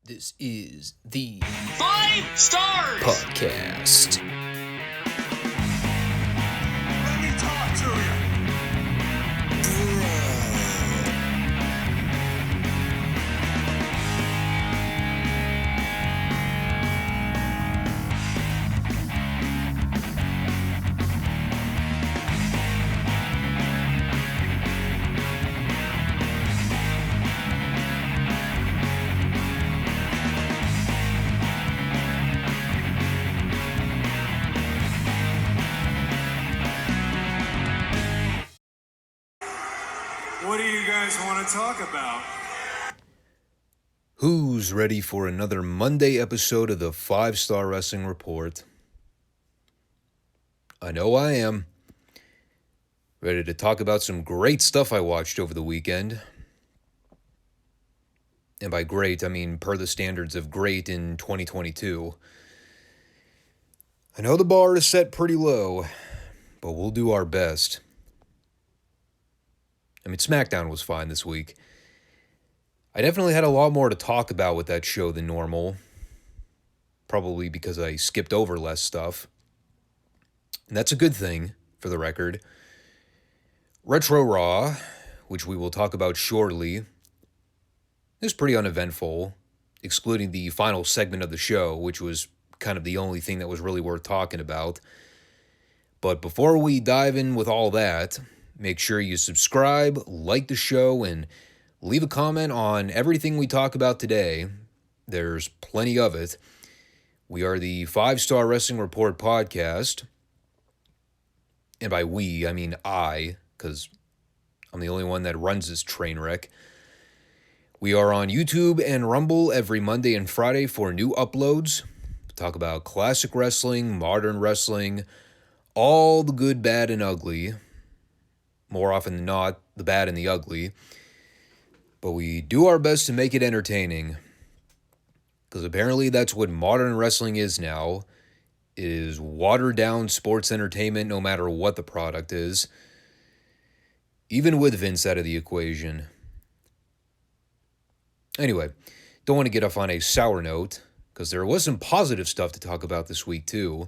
This is the Five Stars Podcast. Let me talk to you. What do you guys want to talk about? Who's ready for another Monday episode of the Five Starr Wrestling Report? I know I am. Ready to talk about some great stuff I watched over the weekend. And by great, I mean per the standards of great in 2022. I know the bar is set pretty low, but we'll do our best. I mean, SmackDown was fine this week. I definitely had a lot more to talk about with that show than normal. Probably because I skipped over less stuff. And that's a good thing, for the record. Retro Raw, which we will talk about shortly, is pretty uneventful, excluding the final segment of the show, which was kind of the only thing that was really worth talking about. But before we dive in with all that, make sure you subscribe, like the show, and leave a comment on everything we talk about today. There's plenty of it. We are the Five Starr Wrestling Report podcast. And by we, I mean I, because I'm the only one that runs this train wreck. We are on YouTube and Rumble every Monday and Friday for new uploads. We talk about classic wrestling, modern wrestling, all the good, bad, and ugly. More often than not, the bad and the ugly. But we do our best to make it entertaining. Because apparently that's what modern wrestling is now. It is watered down sports entertainment no matter what the product is. Even with Vince out of the equation. Anyway, don't want to get off on a sour note. Because there was some positive stuff to talk about this week too.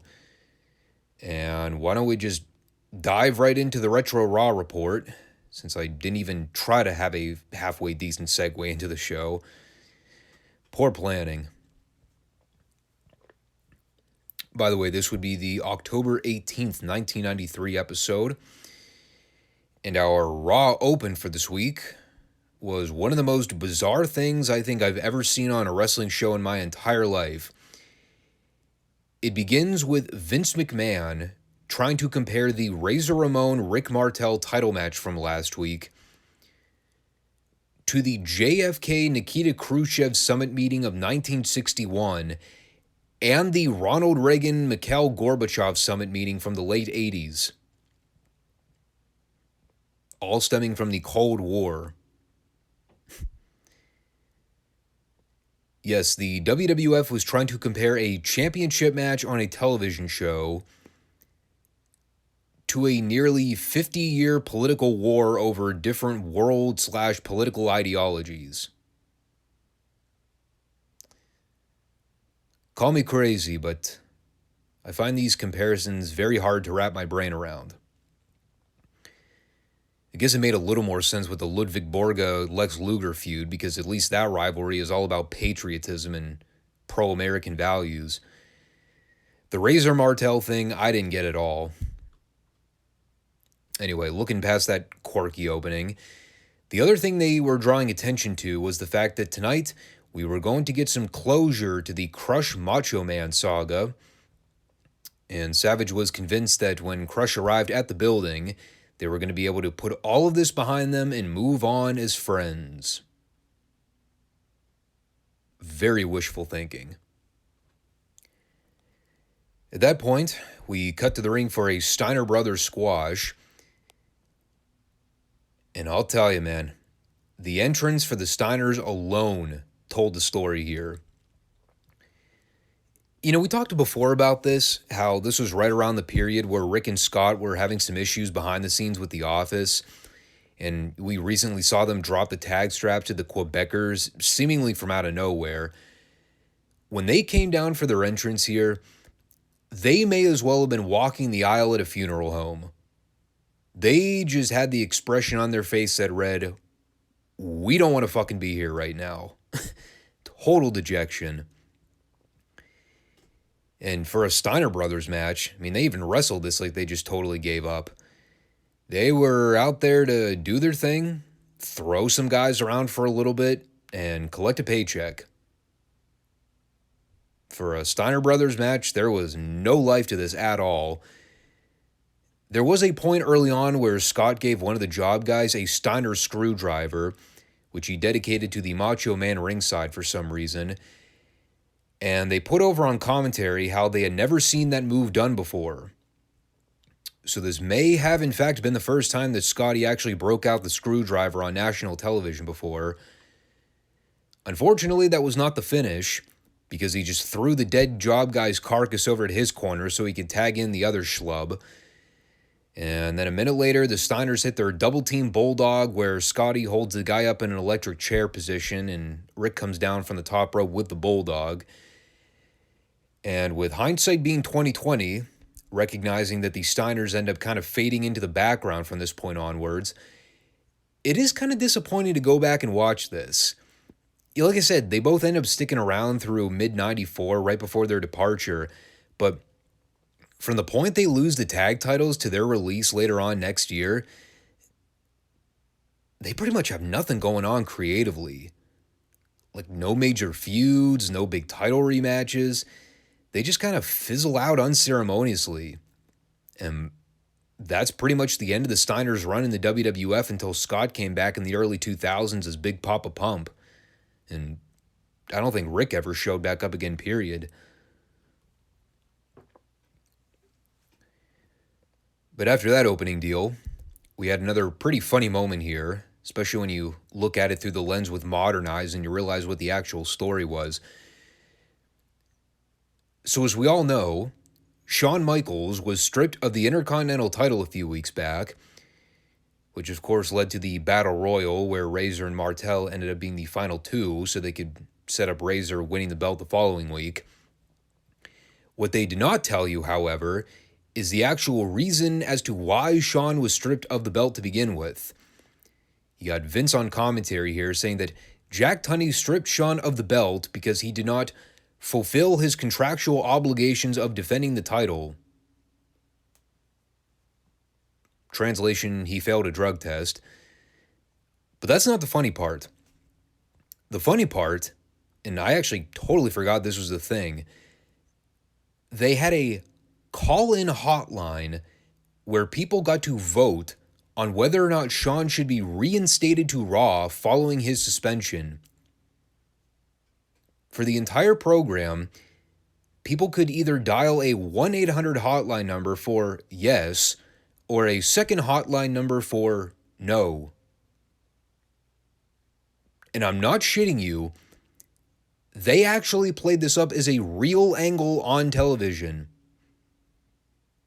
And why don't we just dive right into the Retro Raw report, since I didn't even try to have a halfway decent segue into the show. Poor planning. By the way, this would be the October 18th, 1993 episode. And our Raw open for this week was one of the most bizarre things I think I've ever seen on a wrestling show in my entire life. It begins with Vince McMahon trying to compare the Razor Ramon-Rick Martel title match from last week to the JFK-Nikita Khrushchev summit meeting of 1961 and the Ronald Reagan-Mikhail Gorbachev summit meeting from the late 80s. All stemming from the Cold War. Yes, the WWF was trying to compare a championship match on a television show to a nearly 50-year political war over different world/political ideologies. Call me crazy, but I find these comparisons very hard to wrap my brain around. I guess it made a little more sense with the Ludwig Borga-Lex Luger feud, because at least that rivalry is all about patriotism and pro-American values. The Razor Martel thing, I didn't get at all. Anyway, looking past that quirky opening, the other thing they were drawing attention to was the fact that tonight we were going to get some closure to the Crush Macho Man saga, and Savage was convinced that when Crush arrived at the building, they were going to be able to put all of this behind them and move on as friends. Very wishful thinking. At that point, we cut to the ring for a Steiner Brothers squash. And I'll tell you, man, the entrance for the Steiners alone told the story here. You know, we talked before about this, how this was right around the period where Rick and Scott were having some issues behind the scenes with The Office. And we recently saw them drop the tag strap to the Quebecers, seemingly from out of nowhere. when they came down for their entrance here, they may as well have been walking the aisle at a funeral home. They just had the expression on their face that read, "We don't want to fucking be here right now." Total dejection. And for a Steiner Brothers match, I mean, they even wrestled this like they just totally gave up. They were out there to do their thing, throw some guys around for a little bit, and collect a paycheck. For a Steiner Brothers match, there was no life to this at all. There was a point early on where Scott gave one of the job guys a Steiner screwdriver, which he dedicated to the Macho Man ringside for some reason. And they put over on commentary how they had never seen that move done before. So this may have in fact been the first time that Scotty actually broke out the screwdriver on national television before. Unfortunately, that was not the finish, because he just threw the dead job guy's carcass over at his corner so he could tag in the other schlub. And then a minute later, the Steiners hit their double-team bulldog where Scotty holds the guy up in an electric chair position and Rick comes down from the top rope with the bulldog. And with hindsight being 2020, recognizing that the Steiners end up kind of fading into the background from this point onwards, it is kind of disappointing to go back and watch this. Like I said, they both end up sticking around through mid-94, right before their departure, but from the point they lose the tag titles to their release later on next year, they pretty much have nothing going on creatively. Like, no major feuds, no big title rematches. They just kind of fizzle out unceremoniously. And that's pretty much the end of the Steiners' run in the WWF until Scott came back in the early 2000s as Big Papa Pump. And I don't think Rick ever showed back up again, period. But after that opening deal, we had another pretty funny moment here, especially when you look at it through the lens with modern eyes and you realize what the actual story was. So as we all know, Shawn Michaels was stripped of the Intercontinental title a few weeks back, which of course led to the Battle Royal where Razor and Martel ended up being the final two so they could set up Razor winning the belt the following week. What they did not tell you, however, is the actual reason as to why Shawn was stripped of the belt to begin with. You got Vince on commentary here saying that Jack Tunney stripped Shawn of the belt because he did not fulfill his contractual obligations of defending the title. Translation, he failed a drug test. But that's not the funny part. The funny part, and I actually totally forgot this was the thing, they had a call-in hotline where people got to vote on whether or not Shawn should be reinstated to Raw following his suspension. For the entire program, people could either dial a 1-800 hotline number for yes, or a second hotline number for no. And I'm not shitting you, they actually played this up as a real angle on television.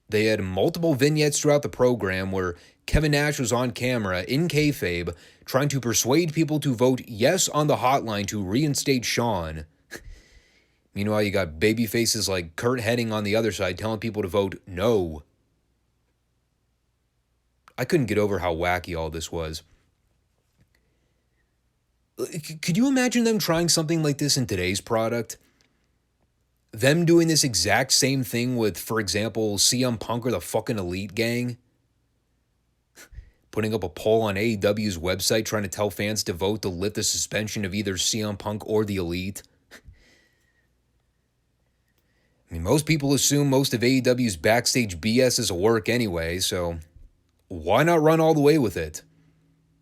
They had multiple vignettes throughout the program where Kevin Nash was on camera in kayfabe trying to persuade people to vote yes on the hotline to reinstate Shawn. Meanwhile, you got baby faces like Kurt Hennig on the other side telling people to vote no. I couldn't get over how wacky all this was. Could you imagine them trying something like this in today's product? Them doing this exact same thing with, for example, CM Punk or the fucking Elite Gang? Putting up a poll on AEW's website trying to tell fans to vote to lift the suspension of either CM Punk or the Elite? I mean, most people assume most of AEW's backstage BS is a work anyway, so why not run all the way with it?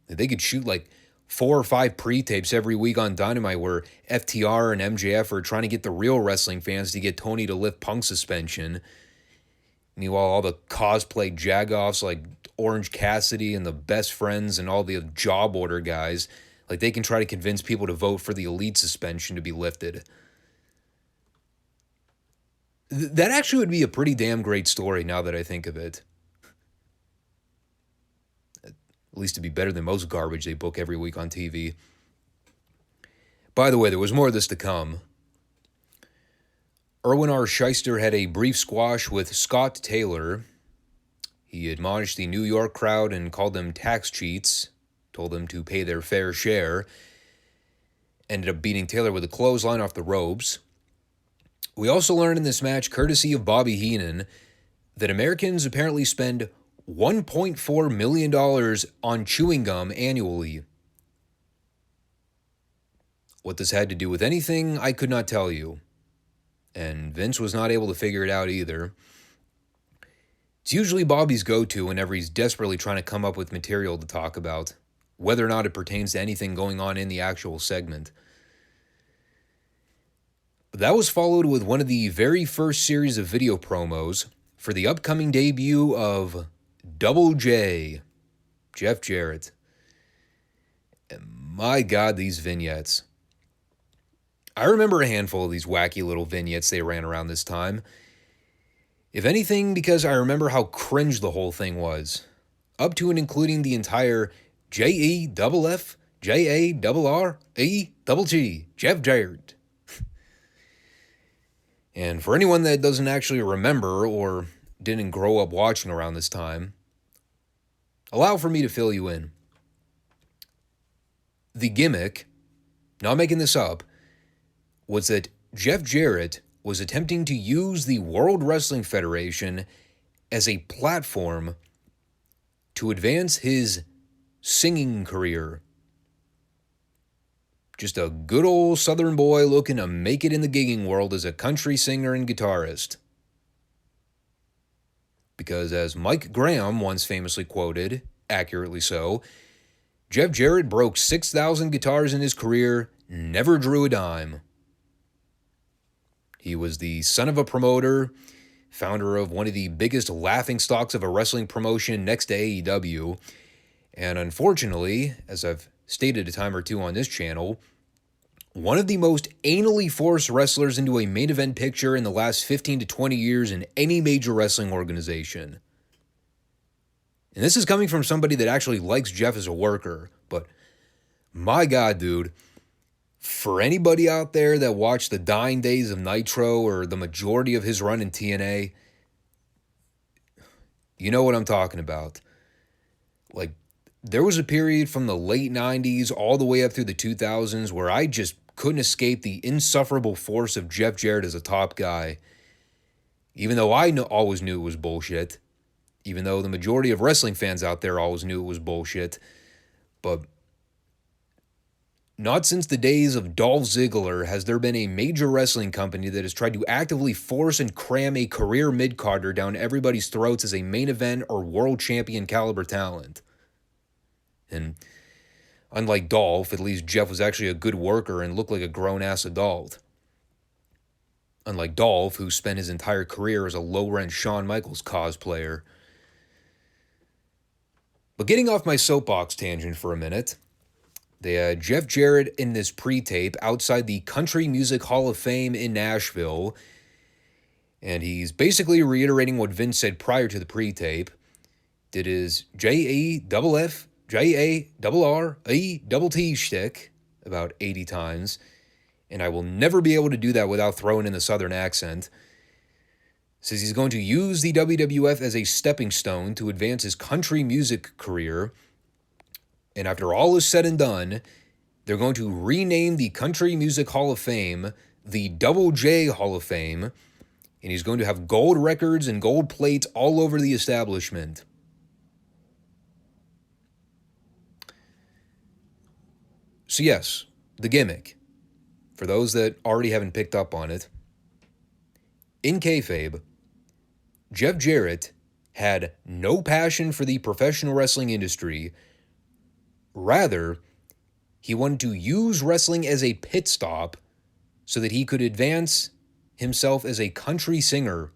They could shoot like 4 or 5 pre-tapes every week on Dynamite where FTR and MJF are trying to get the real wrestling fans to get Tony to lift Punk's suspension. Meanwhile, all the cosplay jagoffs like Orange Cassidy and the Best Friends and all the job order guys, like they can try to convince people to vote for the Elite suspension to be lifted. That actually would be a pretty damn great story now that I think of it. At least to be better than most garbage they book every week on TV. By the way, there was more of this to come. Erwin R. Shyster had a brief squash with Scott Taylor. He admonished the New York crowd and called them tax cheats, told them to pay their fair share, ended up beating Taylor with a clothesline off the ropes. We also learned in this match, courtesy of Bobby Heenan, that Americans apparently spend $1.4 million on chewing gum annually. What this had to do with anything, I could not tell you. And Vince was not able to figure it out either. It's usually Bobby's go-to whenever he's desperately trying to come up with material to talk about, whether or not it pertains to anything going on in the actual segment. That was followed with one of the very first series of video promos for the upcoming debut of Double J, Jeff Jarrett. And my God, these vignettes. I remember a handful of these wacky little vignettes they ran around this time. If anything, because I remember how cringe the whole thing was. Up to and including the entire JEFF, JARREGG, Jeff Jarrett. And for anyone that doesn't actually remember or didn't grow up watching around this time, allow for me to fill you in. The gimmick, not making this up, was that Jeff Jarrett was attempting to use the World Wrestling Federation as a platform to advance his singing career. Just a good old Southern boy looking to make it in the gigging world as a country singer and guitarist. Because as Mike Graham once famously quoted, accurately so, Jeff Jarrett broke 6,000 guitars in his career, never drew a dime. He was the son of a promoter, founder of one of the biggest laughingstocks of a wrestling promotion next to AEW, and unfortunately, as I've stated a time or two on this channel, one of the most anally forced wrestlers into a main event picture in the last 15 to 20 years in any major wrestling organization. And this is coming from somebody that actually likes Jeff as a worker, but my God, dude, for anybody out there that watched the dying days of Nitro or the majority of his run in TNA, you know what I'm talking about. Like, there was a period from the late 90s all the way up through the 2000s where I just couldn't escape the insufferable force of Jeff Jarrett as a top guy. Even though I always knew it was bullshit. Even though the majority of wrestling fans out there always knew it was bullshit. But not since the days of Dolph Ziggler has there been a major wrestling company that has tried to actively force and cram a career mid-carder down everybody's throats as a main event or world champion caliber talent. And unlike Dolph, at least Jeff was actually a good worker and looked like a grown-ass adult. Unlike Dolph, who spent his entire career as a low-rent Shawn Michaels cosplayer. But getting off my soapbox tangent for a minute, they had Jeff Jarrett in this pre-tape outside the Country Music Hall of Fame in Nashville, and he's basically reiterating what Vince said prior to the pre-tape. Did his JEFF, JARREGG shtick about 80 times, and I will never be able to do that without throwing in the Southern accent. Says he's going to use the WWF as a stepping stone to advance his country music career. And after all is said and done, they're going to rename the Country Music Hall of Fame the Double J Hall of Fame, and he's going to have gold records and gold plates all over the establishment. So yes, the gimmick. For those that already haven't picked up on it, in kayfabe, Jeff Jarrett had no passion for the professional wrestling industry. Rather, he wanted to use wrestling as a pit stop so that he could advance himself as a country singer.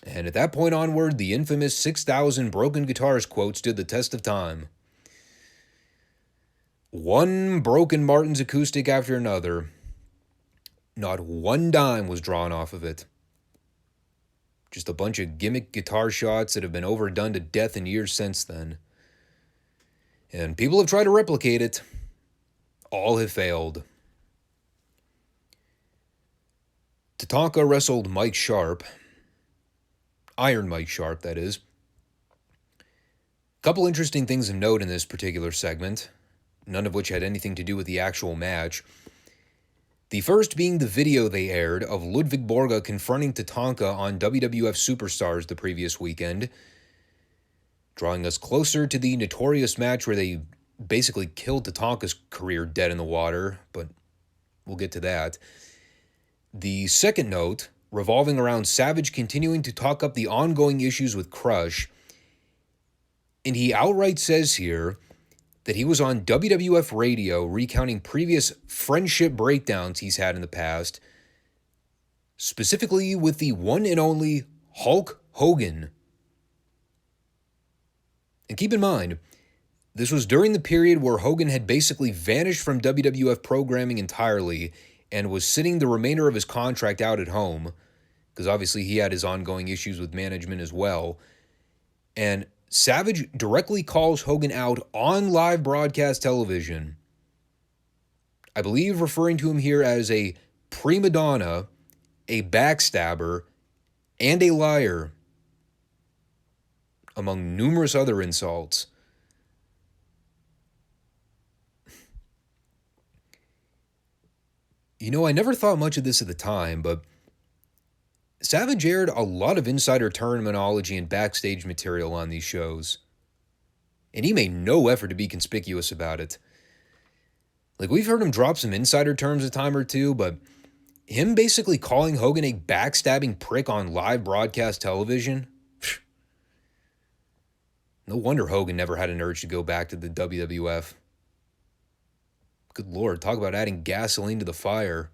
And at that point onward, the infamous 6,000 broken guitars quote stood the test of time. One broken Martin's acoustic after another. Not one dime was drawn off of it. Just a bunch of gimmick guitar shots that have been overdone to death in years since then. And people have tried to replicate it. All have failed. Tatanka wrestled Mike Sharp. Iron Mike Sharp, that is. A couple interesting things of note in this particular segment, none of which had anything to do with the actual match. The first being the video they aired of Ludwig Borga confronting Tatanka on WWF Superstars the previous weekend, drawing us closer to the notorious match where they basically killed Tatanka's career dead in the water, but we'll get to that. The second note, revolving around Savage continuing to talk up the ongoing issues with Crush, and he outright says here that he was on WWF radio recounting previous friendship breakdowns he's had in the past, specifically with the one and only Hulk Hogan. And keep in mind, this was during the period where Hogan had basically vanished from WWF programming entirely and was sitting the remainder of his contract out at home, because obviously he had his ongoing issues with management as well. And Savage directly calls Hogan out on live broadcast television, I believe referring to him here as a prima donna, a backstabber, and a liar, among numerous other insults. You know, I never thought much of this at the time, but Savage aired a lot of insider terminology and backstage material on these shows, and he made no effort to be conspicuous about it. Like, we've heard him drop some insider terms a time or two, but him basically calling Hogan a backstabbing prick on live broadcast television? No wonder Hogan never had an urge to go back to the WWF. Good Lord, talk about adding gasoline to the fire.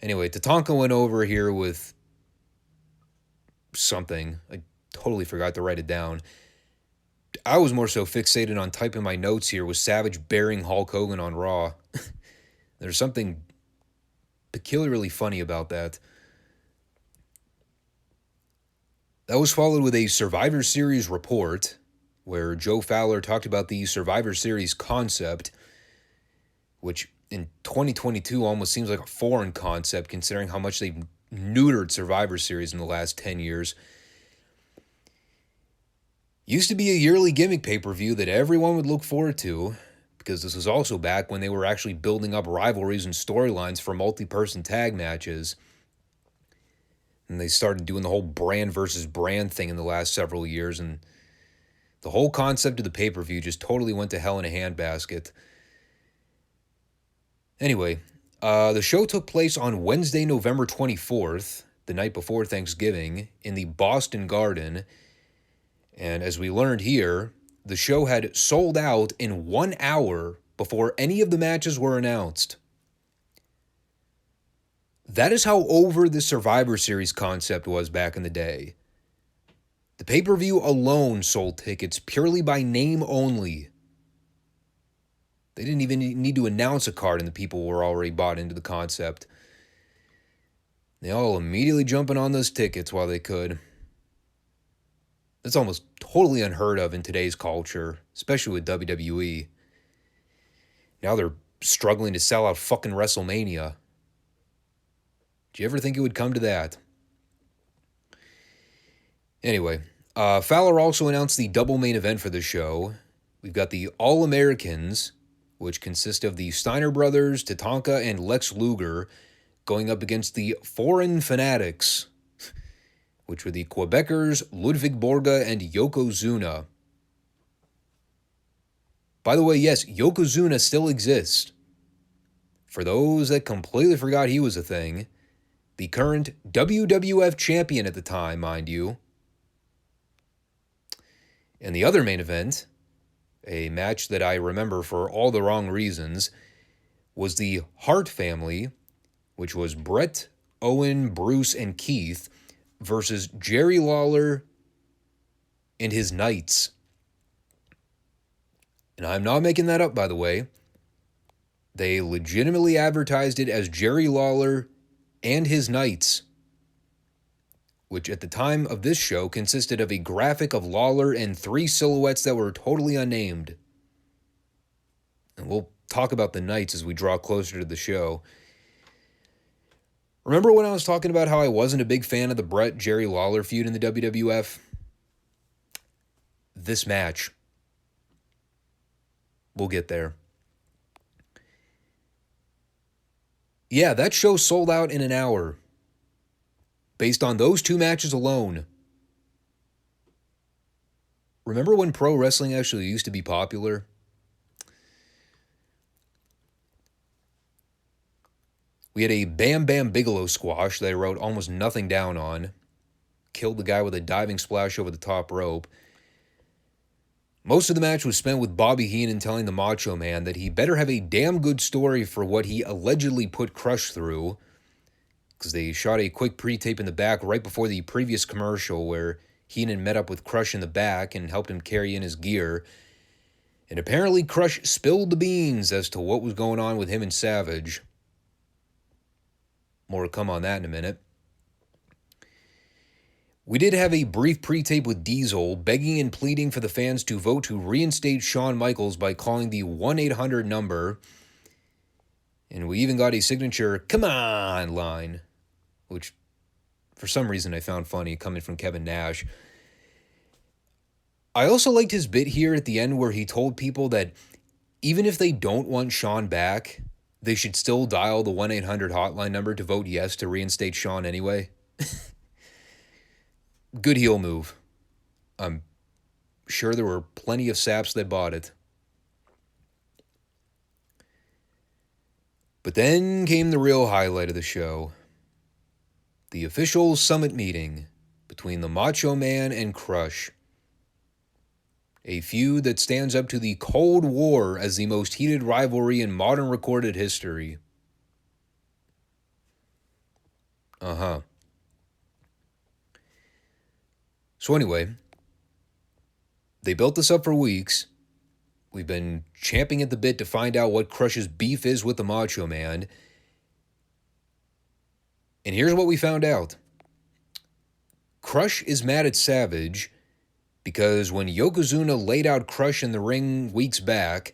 Anyway, Tatanka went over here with something. I totally forgot to write it down. I was more so fixated on typing my notes here with Savage burying Hulk Hogan on Raw. There's something peculiarly funny about that. That was followed with a Survivor Series report, where Joe Fowler talked about the Survivor Series concept, which in 2022 almost seems like a foreign concept considering how much they've neutered Survivor Series in the last 10 years. Used to be a yearly gimmick pay-per-view that everyone would look forward to, because this was also back when they were actually building up rivalries and storylines for multi-person tag matches. And they started doing the whole brand versus brand thing in the last several years, and the whole concept of the pay-per-view just totally went to hell in a handbasket. Anyway, the show took place on Wednesday, November 24th, the night before Thanksgiving, in the Boston Garden. And as we learned here, the show had sold out in 1 hour before any of the matches were announced. That is how over the Survivor Series concept was back in the day. The pay-per-view alone sold tickets purely by name only. They didn't even need to announce a card and the people were already bought into the concept. They all immediately jumping on those tickets while they could. That's almost totally unheard of in today's culture, especially with WWE. Now they're struggling to sell out fucking WrestleMania. Did you ever think it would come to that? Anyway, Fowler also announced the double main event for the show. We've got the All-Americans, which consist of the Steiner brothers, Tatanka, and Lex Luger, going up against the Foreign Fanatics, which were the Quebecers, Ludwig Borga, and Yokozuna. By the way, yes, Yokozuna still exists. For those that completely forgot he was a thing, the current WWF champion at the time, mind you. And the other main event, a match that I remember for all the wrong reasons, was the Hart family, which was Brett, Owen, Bruce, and Keith, versus Jerry Lawler and his Knights. And I'm not making that up, by the way. They legitimately advertised it as Jerry Lawler and his Knights, which at the time of this show consisted of a graphic of Lawler and 3 silhouettes that were totally unnamed. And we'll talk about the Knights as we draw closer to the show. Remember when I was talking about how I wasn't a big fan of the Bret-Jerry Lawler feud in the WWF? This match. We'll get there. Yeah, that show sold out in an hour. Based on those two matches alone. Remember when pro wrestling actually used to be popular? We had a Bam Bam Bigelow squash that I wrote almost nothing down on. Killed the guy with a diving splash over the top rope. Most of the match was spent with Bobby Heenan telling the Macho Man that he better have a damn good story for what he allegedly put Crush through. Because they shot a quick pre-tape in the back right before the previous commercial where Heenan met up with Crush in the back and helped him carry in his gear. And apparently Crush spilled the beans as to what was going on with him and Savage. More to come on that in a minute. We did have a brief pre-tape with Diesel begging and pleading for the fans to vote to reinstate Shawn Michaels by calling the 1-800 number. And we even got a signature "come on" line, which for some reason I found funny coming from Kevin Nash. I also liked his bit here at the end where he told people that even if they don't want Shawn back, they should still dial the 1-800 hotline number to vote yes to reinstate Shawn anyway. Good heel move. I'm sure there were plenty of saps that bought it. But then came the real highlight of the show. The official summit meeting between the Macho Man and Crush. A feud that stands up to the Cold War as the most heated rivalry in modern recorded history. So anyway, they built this up for weeks. We've been champing at the bit to find out what Crush's beef is with the Macho Man. And here's what we found out. Crush is mad at Savage because when Yokozuna laid out Crush in the ring weeks back,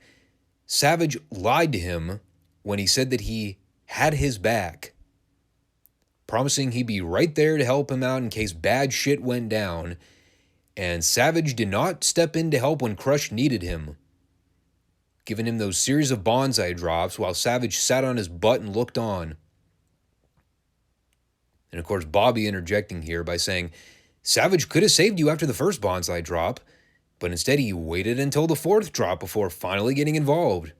Savage lied to him when he said that he had his back, promising he'd be right there to help him out in case bad shit went down, and Savage did not step in to help when Crush needed him, giving him those series of bonsai drops while Savage sat on his butt and looked on. And of course, Bobby interjecting here by saying, Savage could have saved you after the first bonsai drop, but instead he waited until the fourth drop before finally getting involved.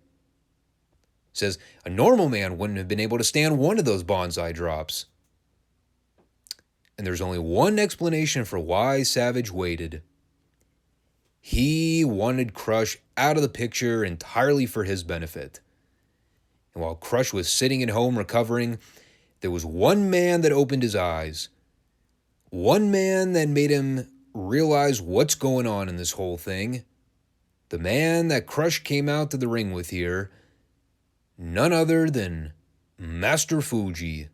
Says a normal man wouldn't have been able to stand one of those bonsai drops. And there's only one explanation for why Savage waited. He wanted Crush out of the picture entirely for his benefit. And while Crush was sitting at home recovering, there was one man that opened his eyes. One man that made him realize what's going on in this whole thing. The man that Crush came out to the ring with here. None other than Master Fuji.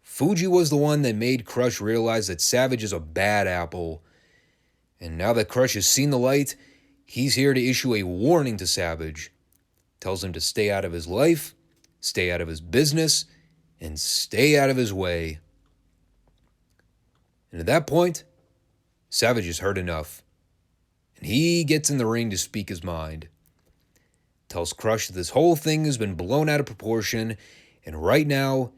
Fuji was the one that made Crush realize that Savage is a bad apple. And now that Crush has seen the light, he's here to issue a warning to Savage. Tells him to stay out of his life, stay out of his business, and stay out of his way. And at that point, Savage has heard enough. And he gets in the ring to speak his mind. Tells Crush that this whole thing has been blown out of proportion, and right now,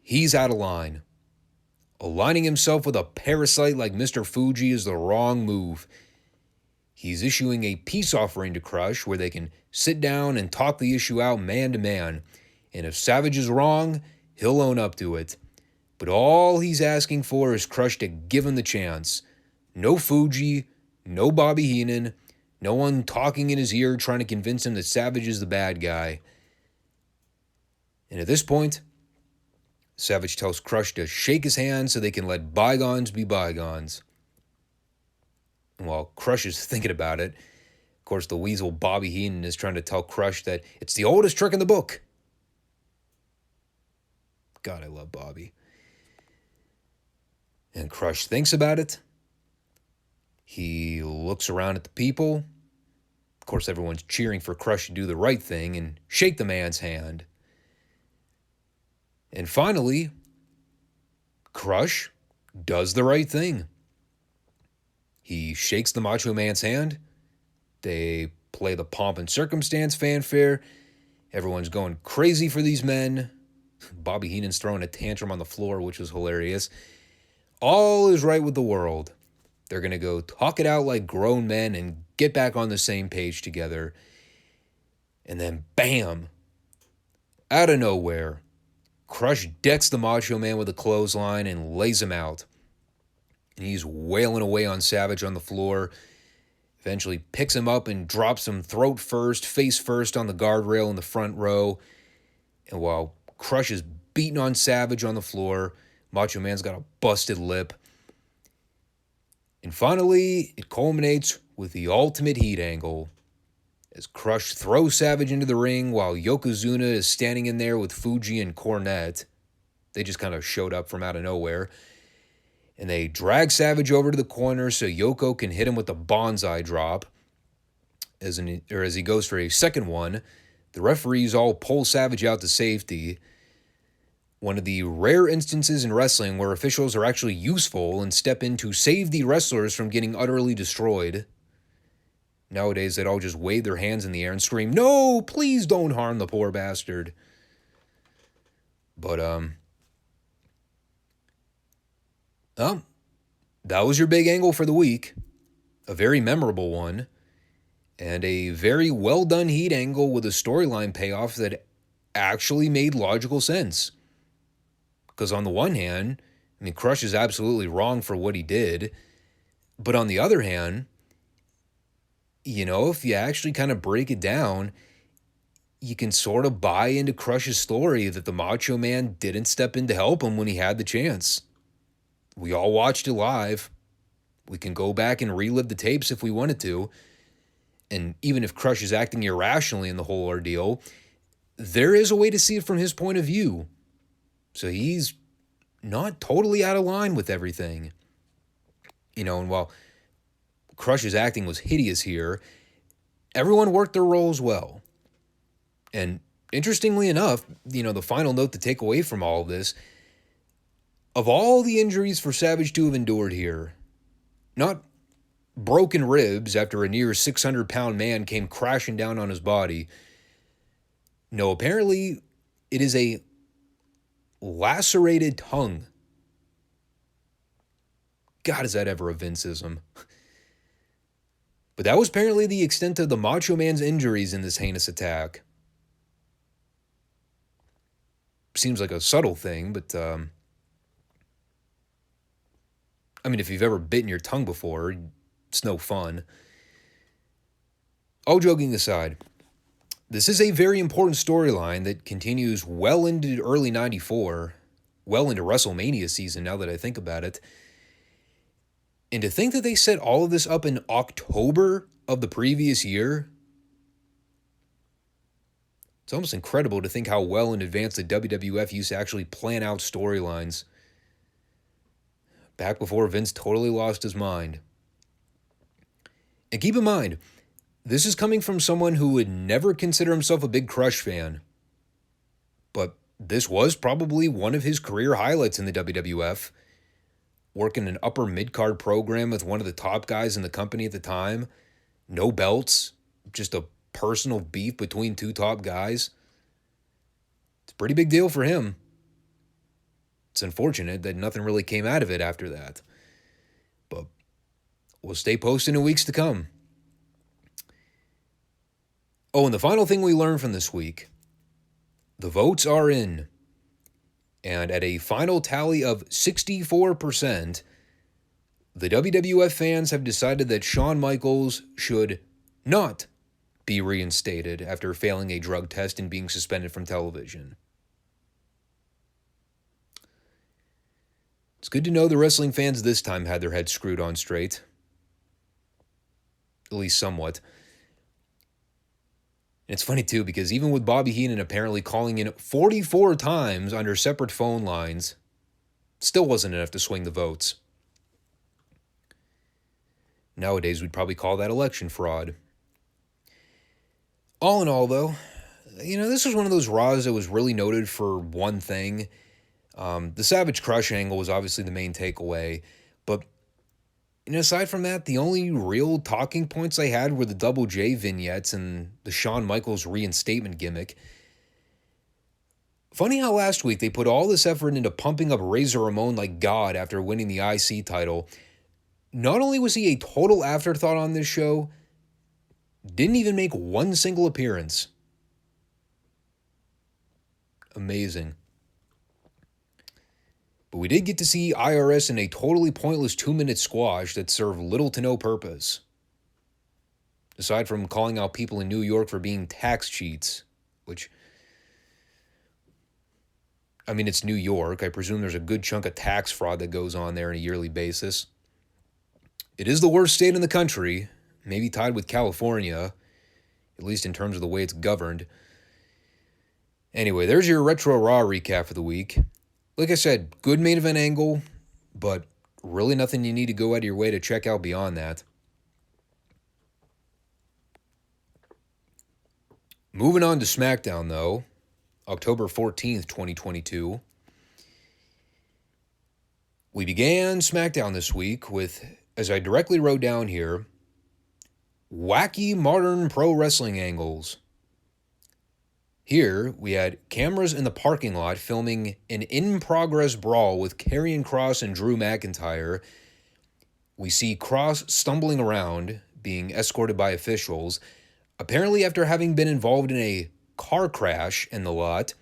he's out of line. Aligning himself with a parasite like Mr. Fuji is the wrong move. He's issuing a peace offering to Crush where they can sit down and talk the issue out man to man. And if Savage is wrong, he'll own up to it. But all he's asking for is Crush to give him the chance. No Fuji, no Bobby Heenan, no one talking in his ear trying to convince him that Savage is the bad guy. And at this point, Savage tells Crush to shake his hand so they can let bygones be bygones. And while Crush is thinking about it, of course the weasel Bobby Heenan is trying to tell Crush that it's the oldest trick in the book. God, I love Bobby. And Crush thinks about it. He looks around at the people. Of course, everyone's cheering for Crush to do the right thing and shake the man's hand. And finally, Crush does the right thing. He shakes the Macho Man's hand. They play the pomp and circumstance fanfare. Everyone's going crazy for these men. Bobby Heenan's throwing a tantrum on the floor, which was hilarious. All is right with the world. They're going to go talk it out like grown men and get back on the same page together. And then, bam, out of nowhere, Crush decks the Macho Man with a clothesline and lays him out. And he's wailing away on Savage on the floor. Eventually picks him up and drops him throat first, face first on the guardrail in the front row. And while Crush is beating on Savage on the floor, Macho Man's got a busted lip. And finally, it culminates with the ultimate heat angle as Crush throws Savage into the ring while Yokozuna is standing in there with Fuji and Cornette. They just kind of showed up from out of nowhere. And they drag Savage over to the corner so Yoko can hit him with the bonsai drop. As he goes for a second one, the referees all pull Savage out to safety. One of the rare instances in wrestling where officials are actually useful and step in to save the wrestlers from getting utterly destroyed. Nowadays, they'd all just wave their hands in the air and scream, "No, please don't harm the poor bastard." But, that was your big angle for the week. A very memorable one. And a very well done heat angle with a storyline payoff that actually made logical sense. Because on the one hand, I mean, Crush is absolutely wrong for what he did. But on the other hand, you know, if you actually kind of break it down, you can sort of buy into Crush's story that the Macho Man didn't step in to help him when he had the chance. We all watched it live. We can go back and relive the tapes if we wanted to. And even if Crush is acting irrationally in the whole ordeal, there is a way to see it from his point of view. So he's not totally out of line with everything. You know, and while Crush's acting was hideous here, everyone worked their roles well. And interestingly enough, you know, the final note to take away from all of this, of all the injuries for Savage to have endured here, not broken ribs after a near 600-pound man came crashing down on his body. No, apparently it is a lacerated tongue. God, is that ever a Vinceism? But that was apparently the extent of the Macho Man's injuries in this heinous attack. Seems like a subtle thing, but I mean, if you've ever bitten your tongue before, it's no fun. All joking aside, this is a very important storyline that continues well into early 94, well into WrestleMania season now that I think about it. And to think that they set all of this up in October of the previous year, it's almost incredible to think how well in advance the WWF used to actually plan out storylines. Back before Vince totally lost his mind. And keep in mind, this is coming from someone who would never consider himself a big Crush fan. But this was probably one of his career highlights in the WWF. Working an upper mid-card program with one of the top guys in the company at the time. No belts, just a personal beef between two top guys. It's a pretty big deal for him. It's unfortunate that nothing really came out of it after that. But we'll stay posted in weeks to come. Oh, and the final thing we learned from this week. The votes are in. And at a final tally of 64%, the WWF fans have decided that Shawn Michaels should not be reinstated after failing a drug test and being suspended from television. It's good to know the wrestling fans this time had their heads screwed on straight. At least somewhat. And it's funny too, because even with Bobby Heenan apparently calling in 44 times under separate phone lines, still wasn't enough to swing the votes. Nowadays, we'd probably call that election fraud. All in all, though, This was one of those Raws that was really noted for one thing. The Savage Crush angle was obviously the main takeaway, but aside from that, the only real talking points they had were the Double J vignettes and the Shawn Michaels reinstatement gimmick. Funny how last week they put all this effort into pumping up Razor Ramon like God after winning the IC title. Not only was he a total afterthought on this show, didn't even make one single appearance. Amazing. But we did get to see IRS in a totally pointless 2-minute squash that served little to no purpose. Aside from calling out people in New York for being tax cheats, which, it's New York. I presume there's a good chunk of tax fraud that goes on there on a yearly basis. It is the worst state in the country, maybe tied with California, at least in terms of the way it's governed. Anyway, there's your Retro Raw recap for the week. Like I said, good main event angle, but really nothing you need to go out of your way to check out beyond that. Moving on to SmackDown, though, October 14th, 2022. We began SmackDown this week with, as I directly wrote down here, wacky modern pro wrestling angles. Here, we had cameras in the parking lot filming an in-progress brawl with Karrion Kross and Drew McIntyre. We see Kross stumbling around, being escorted by officials, apparently after having been involved in a car crash in the lot.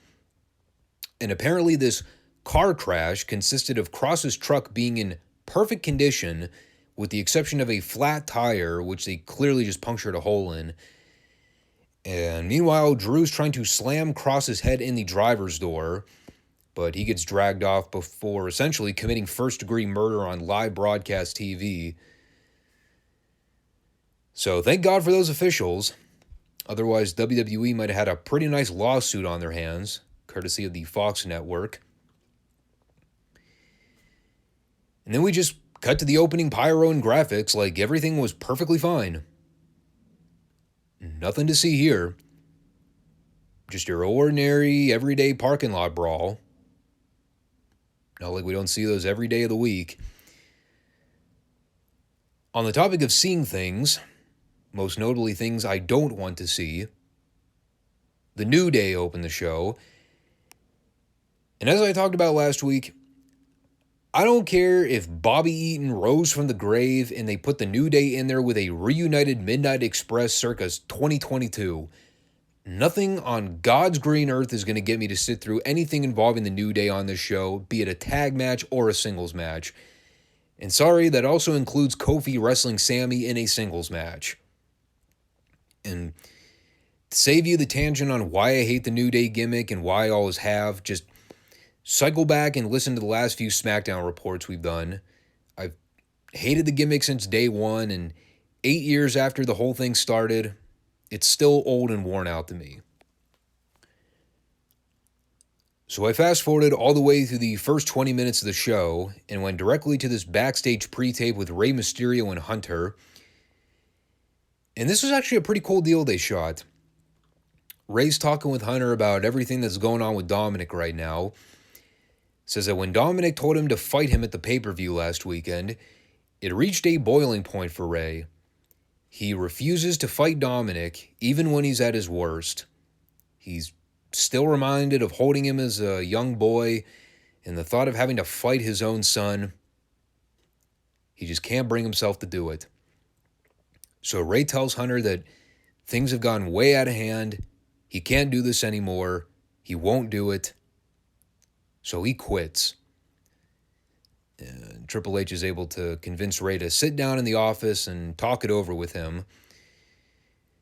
And apparently this car crash consisted of Kross's truck being in perfect condition, with the exception of a flat tire, which they clearly just punctured a hole in. And meanwhile, Drew's trying to slam Kross's head in the driver's door, but he gets dragged off before essentially committing first-degree murder on live broadcast TV. So thank God for those officials. Otherwise, WWE might have had a pretty nice lawsuit on their hands, courtesy of the Fox network. And then we just cut to the opening pyro and graphics like everything was perfectly fine. Nothing to see here. Just your ordinary, everyday parking lot brawl. Not like we don't see those every day of the week. On the topic of seeing things, most notably things I don't want to see, the New Day opened the show. And as I talked about last week, I don't care if Bobby Eaton rose from the grave and they put the New Day in there with a reunited Midnight Express circa 2022. Nothing on God's green earth is going to get me to sit through anything involving the New Day on this show, be it a tag match or a singles match. And sorry, that also includes Kofi wrestling Sammy in a singles match. And to save you the tangent on why I hate the New Day gimmick and why I always have, just cycle back and listen to the last few SmackDown reports we've done. I've hated the gimmick since day one, and 8 years after the whole thing started, it's still old and worn out to me. So I fast-forwarded all the way through the first 20 minutes of the show and went directly to this backstage pre-tape with Rey Mysterio and Hunter. And this was actually a pretty cool deal they shot. Rey's talking with Hunter about everything that's going on with Dominic right now. Says that when Dominic told him to fight him at the pay-per-view last weekend, it reached a boiling point for Rey. He refuses to fight Dominic even when he's at his worst. He's still reminded of holding him as a young boy and the thought of having to fight his own son. He just can't bring himself to do it. So Rey tells Hunter that things have gone way out of hand. He can't do this anymore. He won't do it. So he quits. And Triple H is able to convince Rey to sit down in the office and talk it over with him.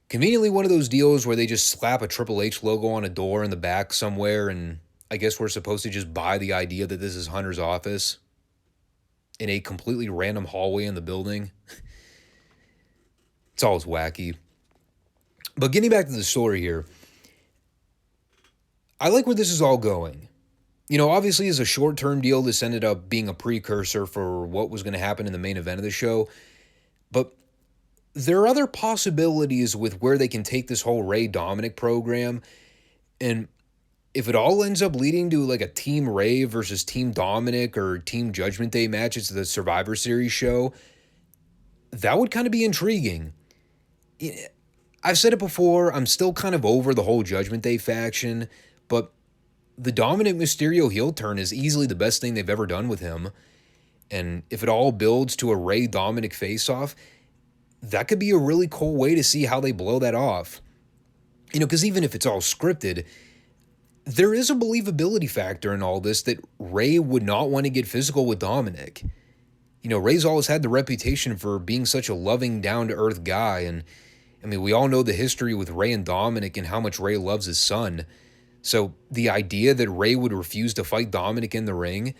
Conveniently one of those deals where they just slap a Triple H logo on a door in the back somewhere, and I guess we're supposed to just buy the idea that this is Hunter's office in a completely random hallway in the building. It's always wacky. But getting back to the story here, I like where this is all going. Obviously as a short-term deal, this ended up being a precursor for what was going to happen in the main event of the show. But there are other possibilities with where they can take this whole Rey Dominic program. And if it all ends up leading to like a Team Rey versus Team Dominic or Team Judgment Day matches at the Survivor Series show, that would kind of be intriguing. I've said it before, I'm still kind of over the whole Judgment Day faction, but the Dominic Mysterio heel turn is easily the best thing they've ever done with him. And if it all builds to a Rey Dominic face-off, that could be a really cool way to see how they blow that off. Because even if it's all scripted, there is a believability factor in all this that Rey would not want to get physical with Dominic. Rey's always had the reputation for being such a loving, down-to-earth guy, and we all know the history with Rey and Dominic and how much Rey loves his son. So the idea that Rey would refuse to fight Dominic in the ring,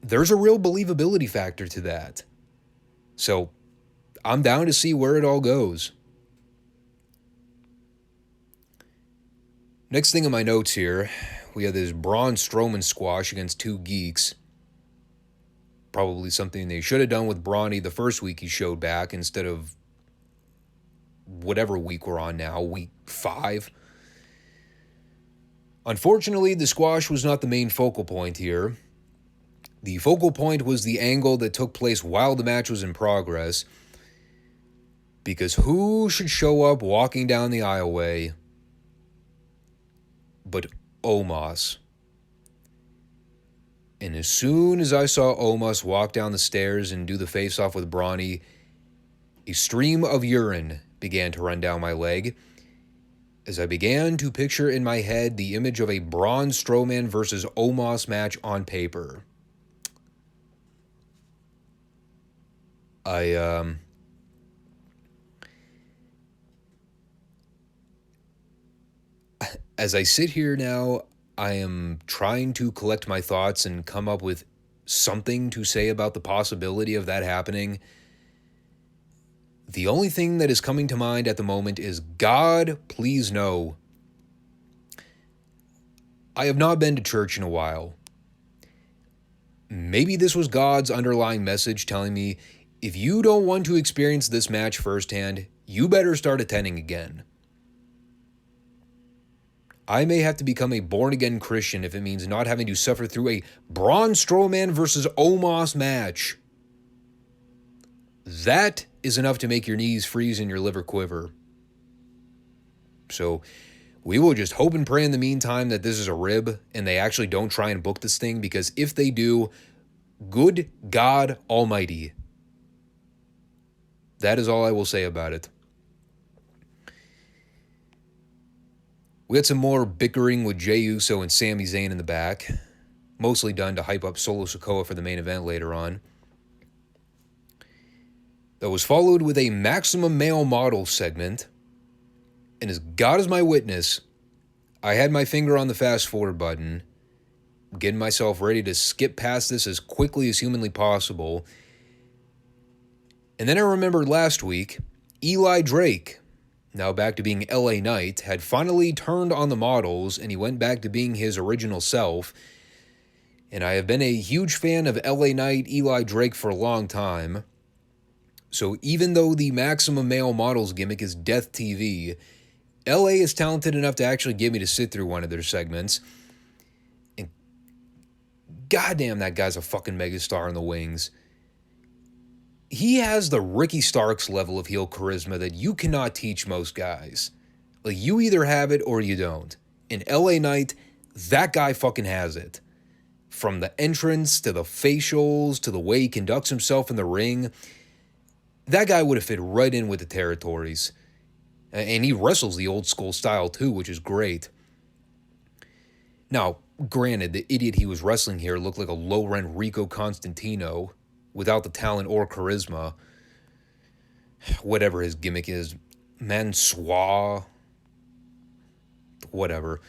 there's a real believability factor to that. So I'm down to see where it all goes. Next thing in my notes here, we have this Braun Strowman squash against two geeks. Probably something they should have done with Brawny the first week he showed back instead of whatever week we're on now, week 5. Unfortunately, the squash was not the main focal point here. The focal point was the angle that took place while the match was in progress. Because who should show up walking down the aisleway but Omos? And as soon as I saw Omos walk down the stairs and do the face-off with Brawny, a stream of urine began to run down my leg as I began to picture in my head the image of a Braun Strowman versus Omos match on paper. As I sit here now, I am trying to collect my thoughts and come up with something to say about the possibility of that happening. The only thing that is coming to mind at the moment is, God, please no. I have not been to church in a while. Maybe this was God's underlying message telling me, if you don't want to experience this match firsthand, you better start attending again. I may have to become a born-again Christian if it means not having to suffer through a Braun Strowman versus Omos match. That is enough to make your knees freeze and your liver quiver. So we will just hope and pray in the meantime that this is a rib and they actually don't try and book this thing, because if they do, good God Almighty. That is all I will say about it. We had some more bickering with Jey Uso and Sami Zayn in the back, mostly done to hype up Solo Sikoa for the main event later on. That was followed with a Maximum Male Model segment, and as God is my witness, I had my finger on the fast forward button, getting myself ready to skip past this as quickly as humanly possible. And then I remembered last week, Eli Drake, now back to being LA Knight, had finally turned on the models and he went back to being his original self. And I have been a huge fan of LA Knight, Eli Drake for a long time. So even though the Maximum Male Models gimmick is Death TV, LA is talented enough to actually get me to sit through one of their segments. And goddamn, that guy's a fucking megastar in the wings. He has the Ricky Starks level of heel charisma that you cannot teach most guys. Like, you either have it or you don't. In LA Knight, that guy fucking has it. From the entrance to the facials to the way he conducts himself in the ring, that guy would have fit right in with the territories. And he wrestles the old school style too, which is great. Now, granted, the idiot he was wrestling here looked like a low-rent Rico Constantino without the talent or charisma. Whatever his gimmick is. Mansoir. Whatever.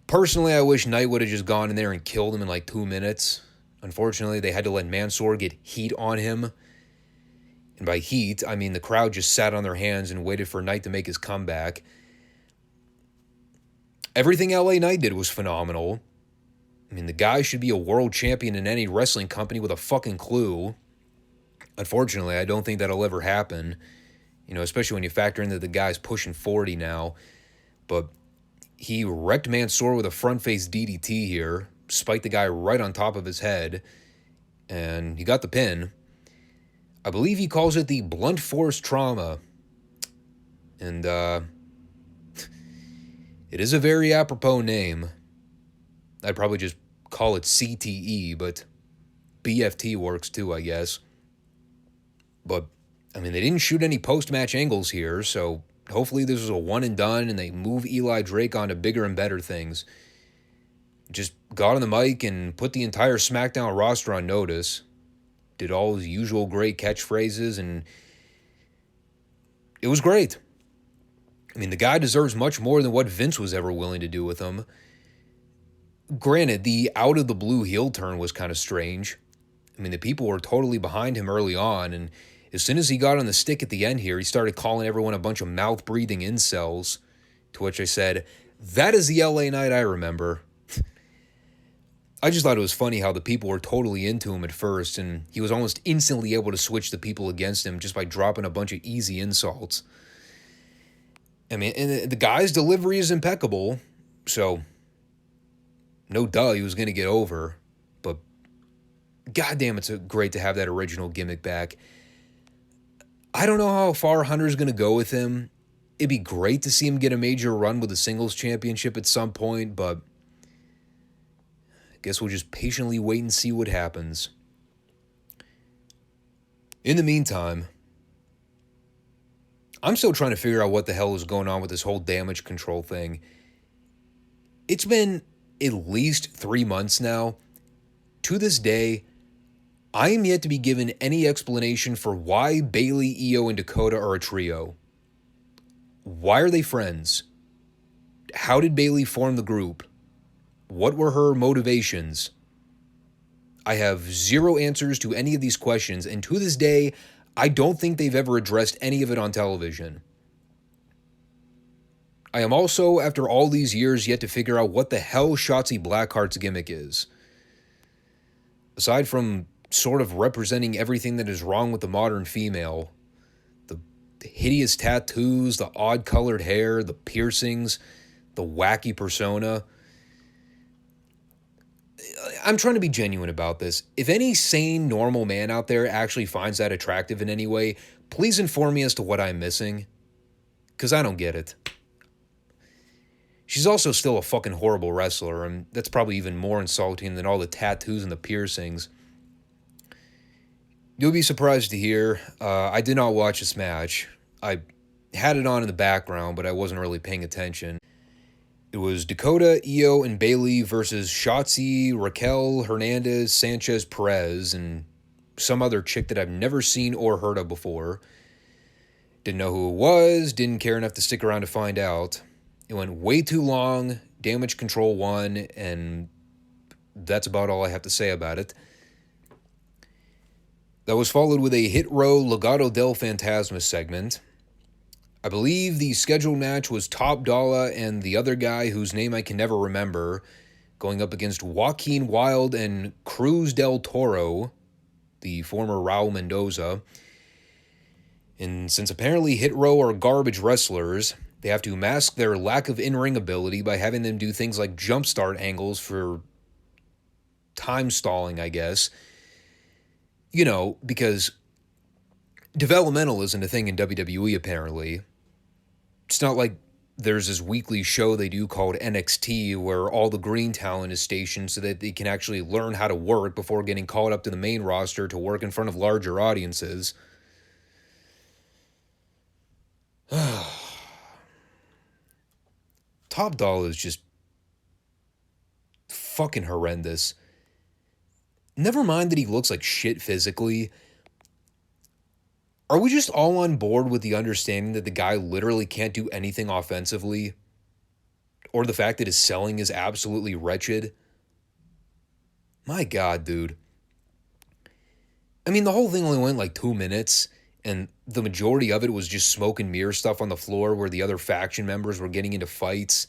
Personally, I wish Knight would have just gone in there and killed him in like 2 minutes. Unfortunately, they had to let Mansoor get heat on him. And by heat, I mean the crowd just sat on their hands and waited for Knight to make his comeback. Everything LA Knight did was phenomenal. I mean, the guy should be a world champion in any wrestling company with a fucking clue. Unfortunately, I don't think that'll ever happen. Especially when you factor in that the guy's pushing 40 now. But he wrecked Mansoor with a front-face DDT here, spiked the guy right on top of his head, and he got the pin. I believe he calls it the blunt force trauma. And it is a very apropos name. I'd probably just call it CTE, but BFT works too, I guess. But, I mean, they didn't shoot any post-match angles here, so hopefully this was a one and done and they move Eli Drake on to bigger and better things. Just got on the mic and put the entire SmackDown roster on notice. Did all his usual great catchphrases, and it was great. I mean, the guy deserves much more than what Vince was ever willing to do with him. Granted, the out-of-the-blue heel turn was kind of strange. I mean, the people were totally behind him early on, and as soon as he got on the stick at the end here, he started calling everyone a bunch of mouth-breathing incels, to which I said, that is the LA night I remember. I just thought it was funny how the people were totally into him at first, and he was almost instantly able to switch the people against him just by dropping a bunch of easy insults. I mean, and the guy's delivery is impeccable, so no duh, he was going to get over. But goddamn, it's great to have that original gimmick back. I don't know how far Hunter's going to go with him. It'd be great to see him get a major run with the singles championship at some point, but guess we'll just patiently wait and see what happens. In the meantime, I'm still trying to figure out what the hell is going on with this whole damage control thing. It's been at least 3 months now. To this day, I am yet to be given any explanation for why Bayley, Io, and Dakota are a trio. Why are they friends? How did Bayley form the group? What were her motivations? I have zero answers to any of these questions, and to this day, I don't think they've ever addressed any of it on television. I am also, after all these years, yet to figure out what the hell Shotzi Blackheart's gimmick is. Aside from sort of representing everything that is wrong with the modern female, the hideous tattoos, the odd-colored hair, the piercings, the wacky persona, I'm trying to be genuine about this. If any sane, normal man out there actually finds that attractive in any way, please inform me as to what I'm missing, because I don't get it. She's also still a fucking horrible wrestler, and that's probably even more insulting than all the tattoos and the piercings. You'll be surprised to hear, I did not watch this match. I had it on in the background, but I wasn't really paying attention. It was Dakota, Io, and Bayley versus Shotzi, Raquel, Hernandez, Sanchez, Perez, and some other chick that I've never seen or heard of before. Didn't know who it was, didn't care enough to stick around to find out. It went way too long, Damage Control won, and that's about all I have to say about it. That was followed with a Hit Row Legado del Fantasma segment. I believe the scheduled match was Top Dollar and the other guy whose name I can never remember, going up against Joaquin Wilde and Cruz del Toro, the former Raul Mendoza. And since apparently Hit Row are garbage wrestlers, they have to mask their lack of in-ring ability by having them do things like jumpstart angles for time stalling, I guess. You know, because developmental isn't a thing in WWE, apparently. It's not like there's this weekly show they do called NXT where all the green talent is stationed so that they can actually learn how to work before getting called up to the main roster to work in front of larger audiences. Top Dollar is just fucking horrendous. Never mind that he looks like shit physically. Are we just all on board with the understanding that the guy literally can't do anything offensively? Or the fact that his selling is absolutely wretched? My God, dude. I mean, the whole thing only went like 2 minutes, and the majority of it was just smoke and mirror stuff on the floor where the other faction members were getting into fights.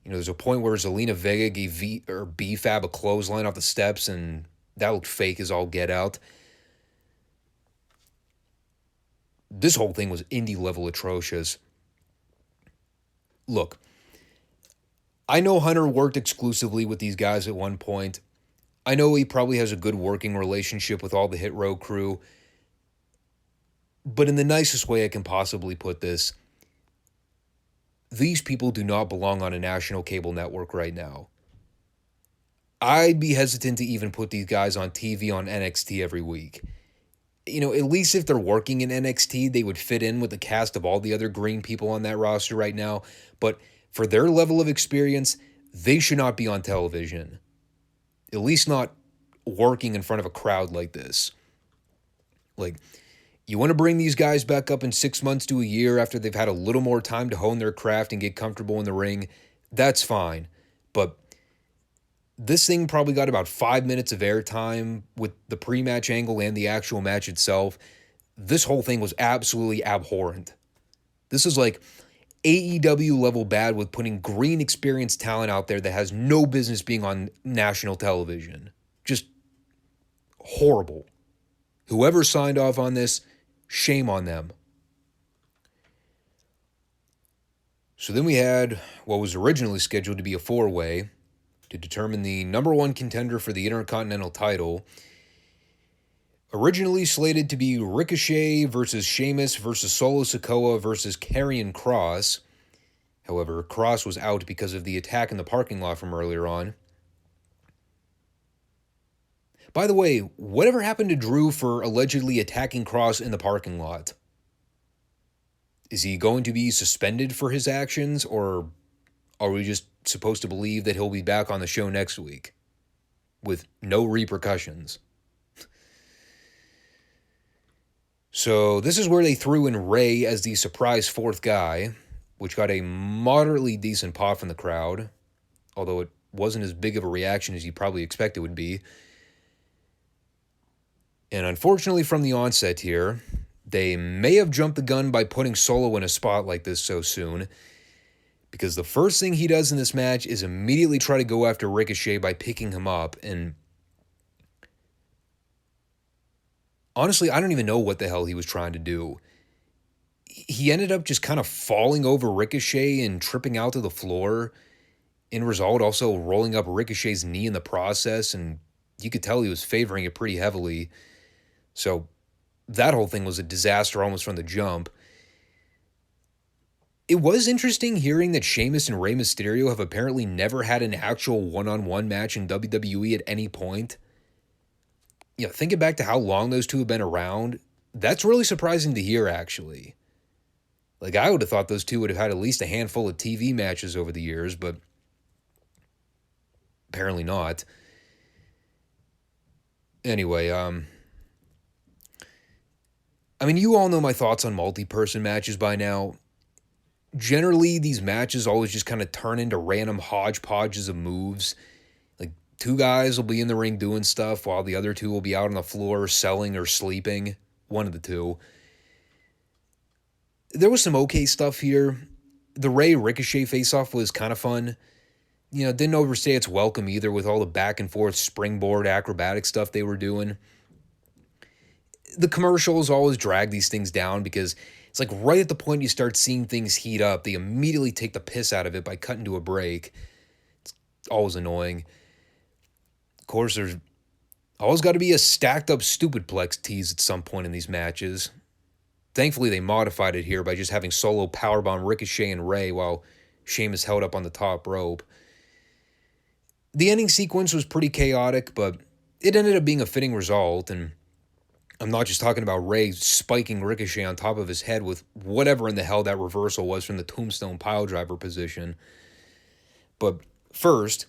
You know, there's a point where Zelina Vega gave B-Fab a clothesline off the steps, and that looked fake as all get out. This whole thing was indie level atrocious. Look, I know Hunter worked exclusively with these guys at one point. I know he probably has a good working relationship with all the Hit Row crew. But in the nicest way I can possibly put this, these people do not belong on a national cable network right now. I'd be hesitant to even put these guys on TV on NXT every week. At least if they're working in NXT, they would fit in with the cast of all the other green people on that roster right now. But for their level of experience, they should not be on television. At least not working in front of a crowd like this. You want to bring these guys back up in 6 months to a year after they've had a little more time to hone their craft and get comfortable in the ring, that's fine. But this thing probably got about 5 minutes of airtime with the pre-match angle and the actual match itself. This whole thing was absolutely abhorrent. This is like AEW level bad with putting green experienced talent out there that has no business being on national television. Just horrible. Whoever signed off on this, shame on them. So then we had what was originally scheduled to be a four-way to determine the number one contender for the Intercontinental title. Originally slated to be Ricochet versus Sheamus versus Solo Sikoa versus Karrion Kross. However, Kross was out because of the attack in the parking lot from earlier on. By the way, whatever happened to Drew for allegedly attacking Kross in the parking lot? Is he going to be suspended for his actions, or are we just supposed to believe that he'll be back on the show next week with no repercussions? So this is where they threw in Rey as the surprise fourth guy, which got a moderately decent pop from the crowd, although it wasn't as big of a reaction as you probably expect it would be. And unfortunately from the onset here, they may have jumped the gun by putting Solo in a spot like this so soon, because the first thing he does in this match is immediately try to go after Ricochet by picking him up. And honestly, I don't even know what the hell he was trying to do. He ended up just kind of falling over Ricochet and tripping out to the floor. In result, also rolling up Ricochet's knee in the process, and you could tell he was favoring it pretty heavily. So that whole thing was a disaster almost from the jump. It was interesting hearing that Sheamus and Rey Mysterio have apparently never had an actual one-on-one match in WWE at any point. Thinking back to how long those two have been around, that's really surprising to hear, actually. I would have thought those two would have had at least a handful of TV matches over the years, but apparently not. Anyway, you all know my thoughts on multi-person matches by now. Generally, these matches always just kind of turn into random hodgepodges of moves. Two guys will be in the ring doing stuff while the other two will be out on the floor selling or sleeping. One of the two. There was some okay stuff here. The Rey Ricochet face-off was kind of fun. Didn't overstay its welcome either with all the back and forth springboard acrobatic stuff they were doing. The commercials always drag these things down because it's right at the point you start seeing things heat up, they immediately take the piss out of it by cutting to a break. It's always annoying. Of course, there's always got to be a stacked up stupidplex tease at some point in these matches. Thankfully, they modified it here by just having Solo powerbomb Ricochet and Rey while Sheamus held up on the top rope. The ending sequence was pretty chaotic, but it ended up being a fitting result, and I'm not just talking about Rey spiking Ricochet on top of his head with whatever in the hell that reversal was from the tombstone piledriver position. But first,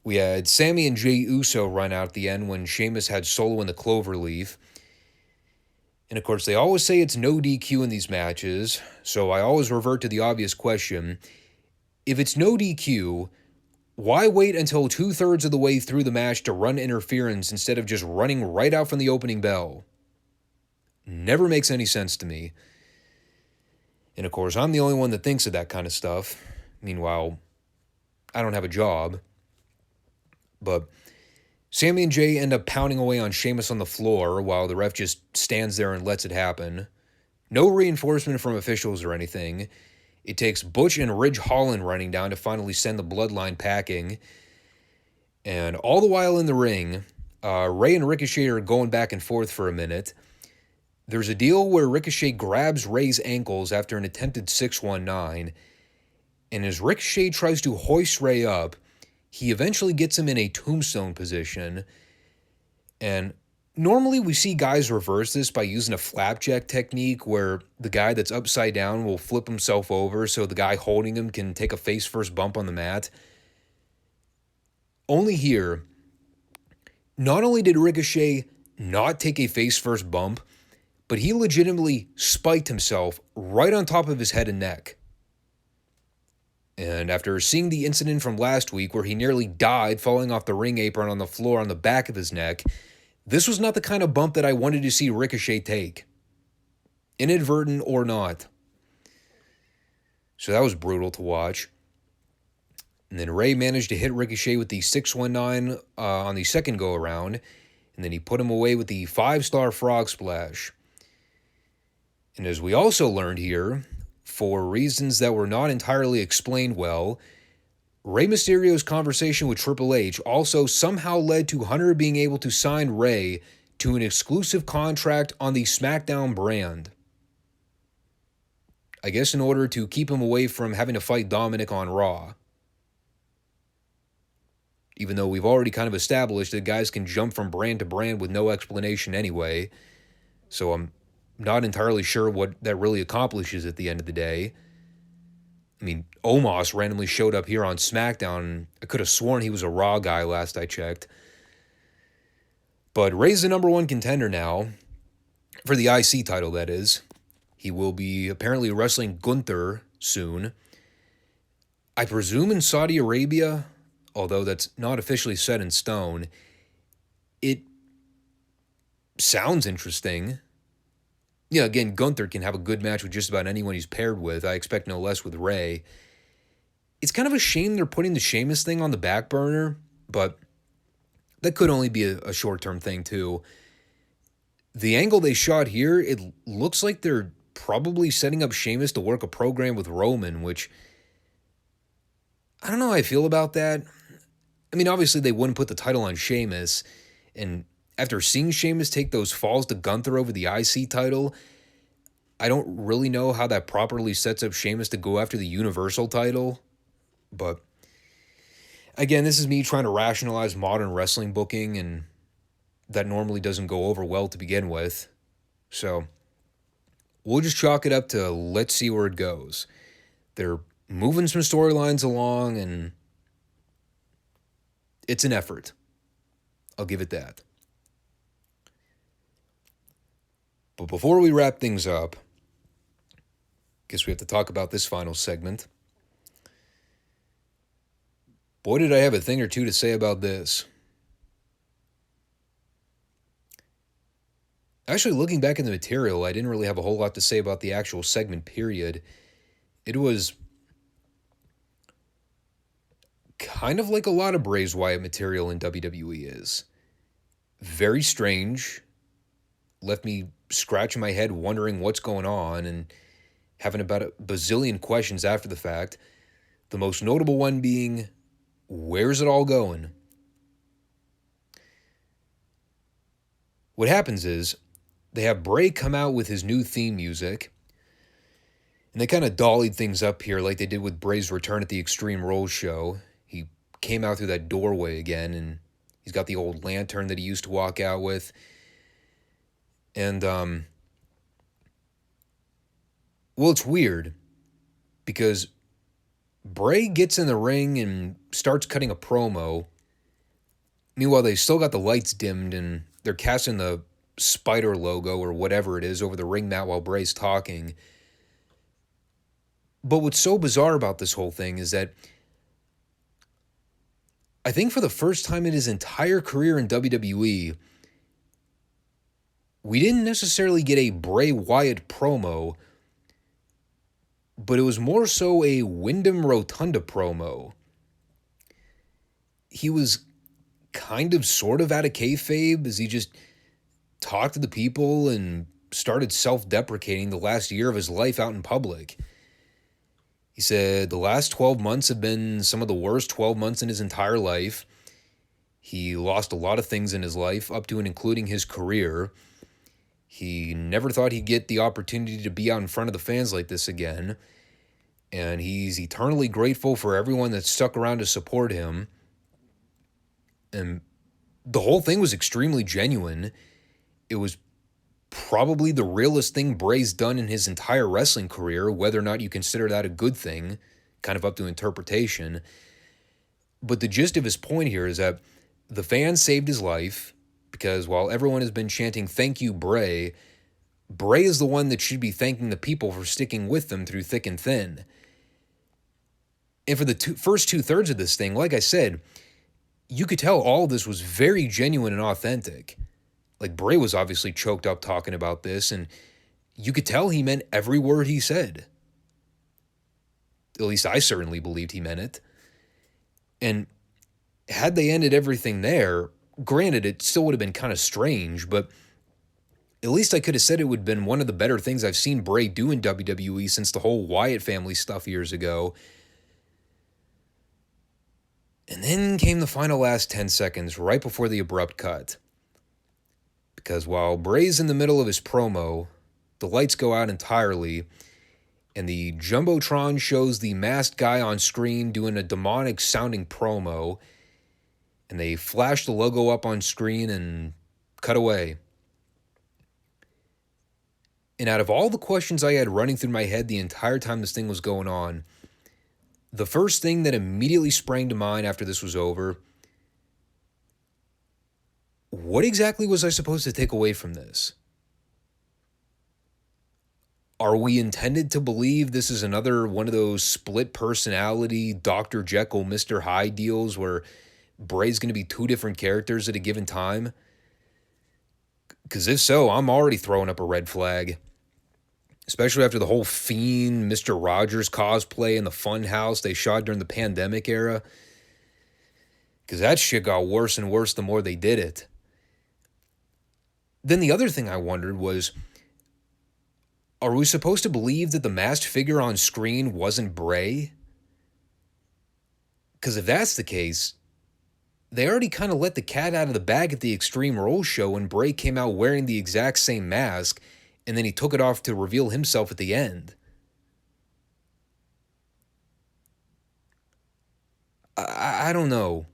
we had Sami and Jey Uso run out at the end when Sheamus had Solo in the cloverleaf. And of course, they always say it's no DQ in these matches, so I always revert to the obvious question. If it's no DQ, why wait until 2/3 of the way through the match to run interference instead of just running right out from the opening bell? Never makes any sense to me. And of course, I'm the only one that thinks of that kind of stuff. Meanwhile, I don't have a job. But Sami and Jey end up pounding away on Sheamus on the floor while the ref just stands there and lets it happen. No reinforcement from officials or anything. It takes Butch and Ridge Holland running down to finally send the bloodline packing. And all the while in the ring, Rey and Ricochet are going back and forth for a minute. There's a deal where Ricochet grabs Rey's ankles after an attempted 619. And as Ricochet tries to hoist Rey up, he eventually gets him in a tombstone position. And normally we see guys reverse this by using a flapjack technique where the guy that's upside down will flip himself over so the guy holding him can take a face-first bump on the mat. Only here, not only did Ricochet not take a face-first bump, but he legitimately spiked himself right on top of his head and neck. And after seeing the incident from last week where he nearly died falling off the ring apron on the floor on the back of his neck, this was not the kind of bump that I wanted to see Ricochet take. Inadvertent or not. So that was brutal to watch. And then Rey managed to hit Ricochet with the 619 on the second go-around. And then he put him away with the 5-star frog splash. And as we also learned here, for reasons that were not entirely explained well, Rey Mysterio's conversation with Triple H also somehow led to Hunter being able to sign Rey to an exclusive contract on the SmackDown brand. I guess in order to keep him away from having to fight Dominic on Raw. Even though we've already kind of established that guys can jump from brand to brand with no explanation anyway. So I'm not entirely sure what that really accomplishes at the end of the day. I mean, Omos randomly showed up here on SmackDown. I could have sworn he was a Raw guy last I checked. But Rey's the number one contender now. For the IC title, that is. He will be apparently wrestling Gunther soon. I presume in Saudi Arabia, although that's not officially set in stone. It sounds interesting. Yeah, again, Gunther can have a good match with just about anyone he's paired with. I expect no less with Rey. It's kind of a shame they're putting the Sheamus thing on the back burner, but that could only be a short-term thing too. The angle they shot here, it looks like they're probably setting up Sheamus to work a program with Roman, which I don't know how I feel about that. I mean, obviously they wouldn't put the title on Sheamus, and after seeing Sheamus take those falls to Gunther over the IC title, I don't really know how that properly sets up Sheamus to go after the Universal title. But again, this is me trying to rationalize modern wrestling booking, and that normally doesn't go over well to begin with. So we'll just chalk it up to let's see where it goes. They're moving some storylines along, and it's an effort. I'll give it that. But before we wrap things up, I guess we have to talk about this final segment. Boy, did I have a thing or two to say about this. Actually, looking back in the material, I didn't really have a whole lot to say about the actual segment, period. It was kind of like a lot of Bray Wyatt material in WWE is. Very strange. Left me scratching my head wondering what's going on and having about a bazillion questions after the fact. The most notable one being, where's it all going? What happens is, they have Bray come out with his new theme music, and they kind of dollied things up here like they did with Bray's return at the Extreme Rules show. He came out through that doorway again, and he's got the old lantern that he used to walk out with. And, well, it's weird because Bray gets in the ring and starts cutting a promo. Meanwhile, they still got the lights dimmed and they're casting the spider logo or whatever it is over the ring mat while Bray's talking. But what's so bizarre about this whole thing is that I think for the first time in his entire career in WWE, we didn't necessarily get a Bray Wyatt promo, but it was more so a Wyndham Rotunda promo. He was kind of sort of out of kayfabe as he just talked to the people and started self-deprecating the last year of his life out in public. He said the last 12 months have been some of the worst 12 months in his entire life. He lost a lot of things in his life, up to and including his career. He never thought he'd get the opportunity to be out in front of the fans like this again. And he's eternally grateful for everyone that stuck around to support him. And the whole thing was extremely genuine. It was probably the realest thing Bray's done in his entire wrestling career, whether or not you consider that a good thing, kind of up to interpretation. But the gist of his point here is that the fans saved his life because while everyone has been chanting, "Thank you, Bray," Bray is the one that should be thanking the people for sticking with them through thick and thin. And for the first two-thirds of this thing, like I said, you could tell all of this was very genuine and authentic. Like, Bray was obviously choked up talking about this, and you could tell he meant every word he said. At least I certainly believed he meant it. And had they ended everything there, granted, it still would have been kind of strange, but at least I could have said it would have been one of the better things I've seen Bray do in WWE since the whole Wyatt family stuff years ago. And then came the final last 10 seconds right before the abrupt cut. Because while Bray's in the middle of his promo, the lights go out entirely, and the Jumbotron shows the masked guy on screen doing a demonic-sounding promo, and they flash the logo up on screen and cut away. And out of all the questions I had running through my head the entire time this thing was going on, the first thing that immediately sprang to mind after this was over: what exactly was I supposed to take away from this? Are we intended to believe this is another one of those split personality Dr. Jekyll, Mr. Hyde deals where Bray's going to be two different characters at a given time? Because if so, I'm already throwing up a red flag. Especially after the whole Fiend, Mr. Rogers cosplay in the fun house they shot during the pandemic era. Because that shit got worse and worse the more they did it. Then the other thing I wondered was, are we supposed to believe that the masked figure on screen wasn't Bray? Because if that's the case, they already kind of let the cat out of the bag at the Extreme Rules show when Bray came out wearing the exact same mask, and then he took it off to reveal himself at the end. I don't know.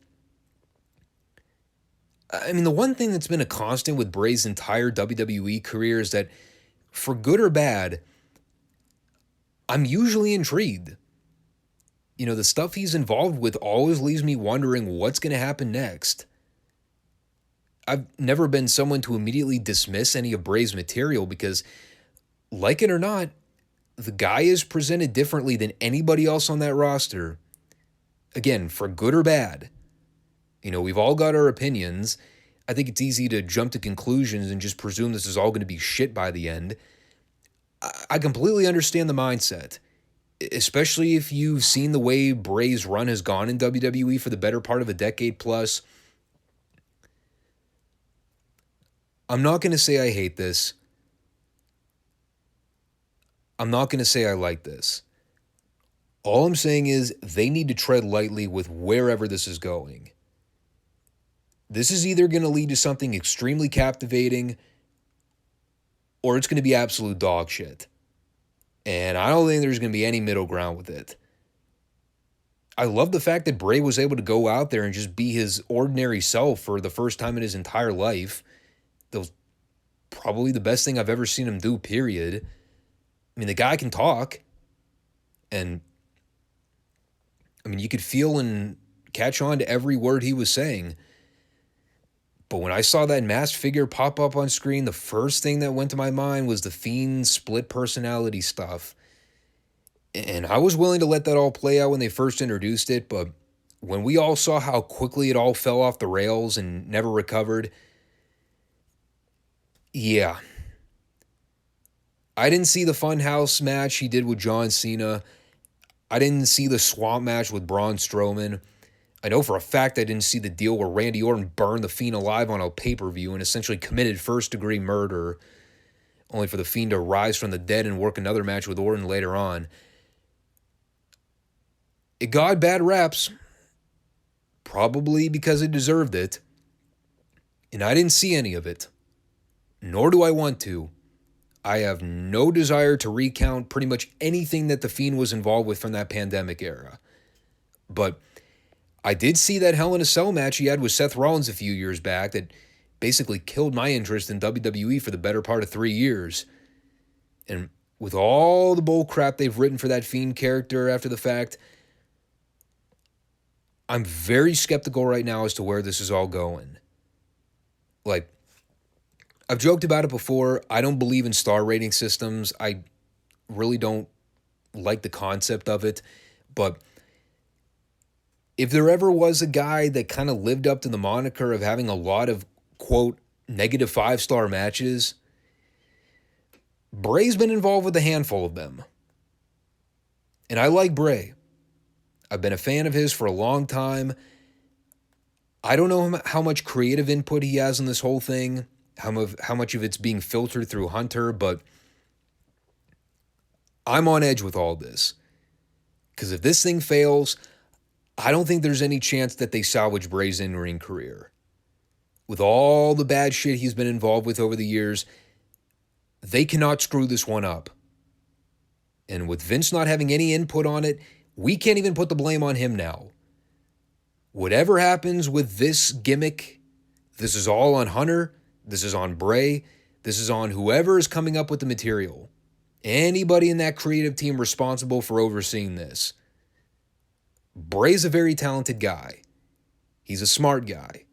I mean, the one thing that's been a constant with Bray's entire WWE career is that, for good or bad, I'm usually intrigued. You know, the stuff he's involved with always leaves me wondering what's going to happen next. I've never been someone to immediately dismiss any of Bray's material because, like it or not, the guy is presented differently than anybody else on that roster. Again, for good or bad. You know, we've all got our opinions. I think it's easy to jump to conclusions and just presume this is all going to be shit by the end. I completely understand the mindset, especially if you've seen the way Bray's run has gone in WWE for the better part of a decade plus. I'm not going to say I hate this. I'm not going to say I like this. All I'm saying is they need to tread lightly with wherever this is going. This is either going to lead to something extremely captivating or it's going to be absolute dog shit. And I don't think there's going to be any middle ground with it. I love the fact that Bray was able to go out there and just be his ordinary self for the first time in his entire life. That was probably the best thing I've ever seen him do, period. I mean, the guy can talk. And, I mean, you could feel and catch on to every word he was saying. But when I saw that masked figure pop up on screen, the first thing that went to my mind was the Fiend split personality stuff. And I was willing to let that all play out when they first introduced it, but when we all saw how quickly it all fell off the rails and never recovered, yeah. I didn't see the Funhouse match he did with John Cena. I didn't see the Swamp match with Braun Strowman. I know for a fact I didn't see the deal where Randy Orton burned the Fiend alive on a pay-per-view and essentially committed first-degree murder, only for the Fiend to rise from the dead and work another match with Orton later on. It got bad raps, probably because it deserved it, and I didn't see any of it, nor do I want to. I have no desire to recount pretty much anything that The Fiend was involved with from that pandemic era. But I did see that Hell in a Cell match he had with Seth Rollins a few years back that basically killed my interest in WWE for the better part of 3 years. And with all the bull crap they've written for that Fiend character after the fact, I'm very skeptical right now as to where this is all going. Like, I've joked about it before. I don't believe in star rating systems. I really don't like the concept of it. But if there ever was a guy that kind of lived up to the moniker of having a lot of, quote, negative 5-star matches, Bray's been involved with a handful of them. And I like Bray. I've been a fan of his for a long time. I don't know how much creative input he has in this whole thing, how much of it's being filtered through Hunter, but I'm on edge with all this. Because if this thing fails, I don't think there's any chance that they salvage Bray's in-ring career. With all the bad shit he's been involved with over the years, they cannot screw this one up. And with Vince not having any input on it, we can't even put the blame on him now. Whatever happens with this gimmick, this is all on Hunter, this is on Bray, this is on whoever is coming up with the material. Anybody in that creative team responsible for overseeing this. Bray's a very talented guy. He's a smart guy.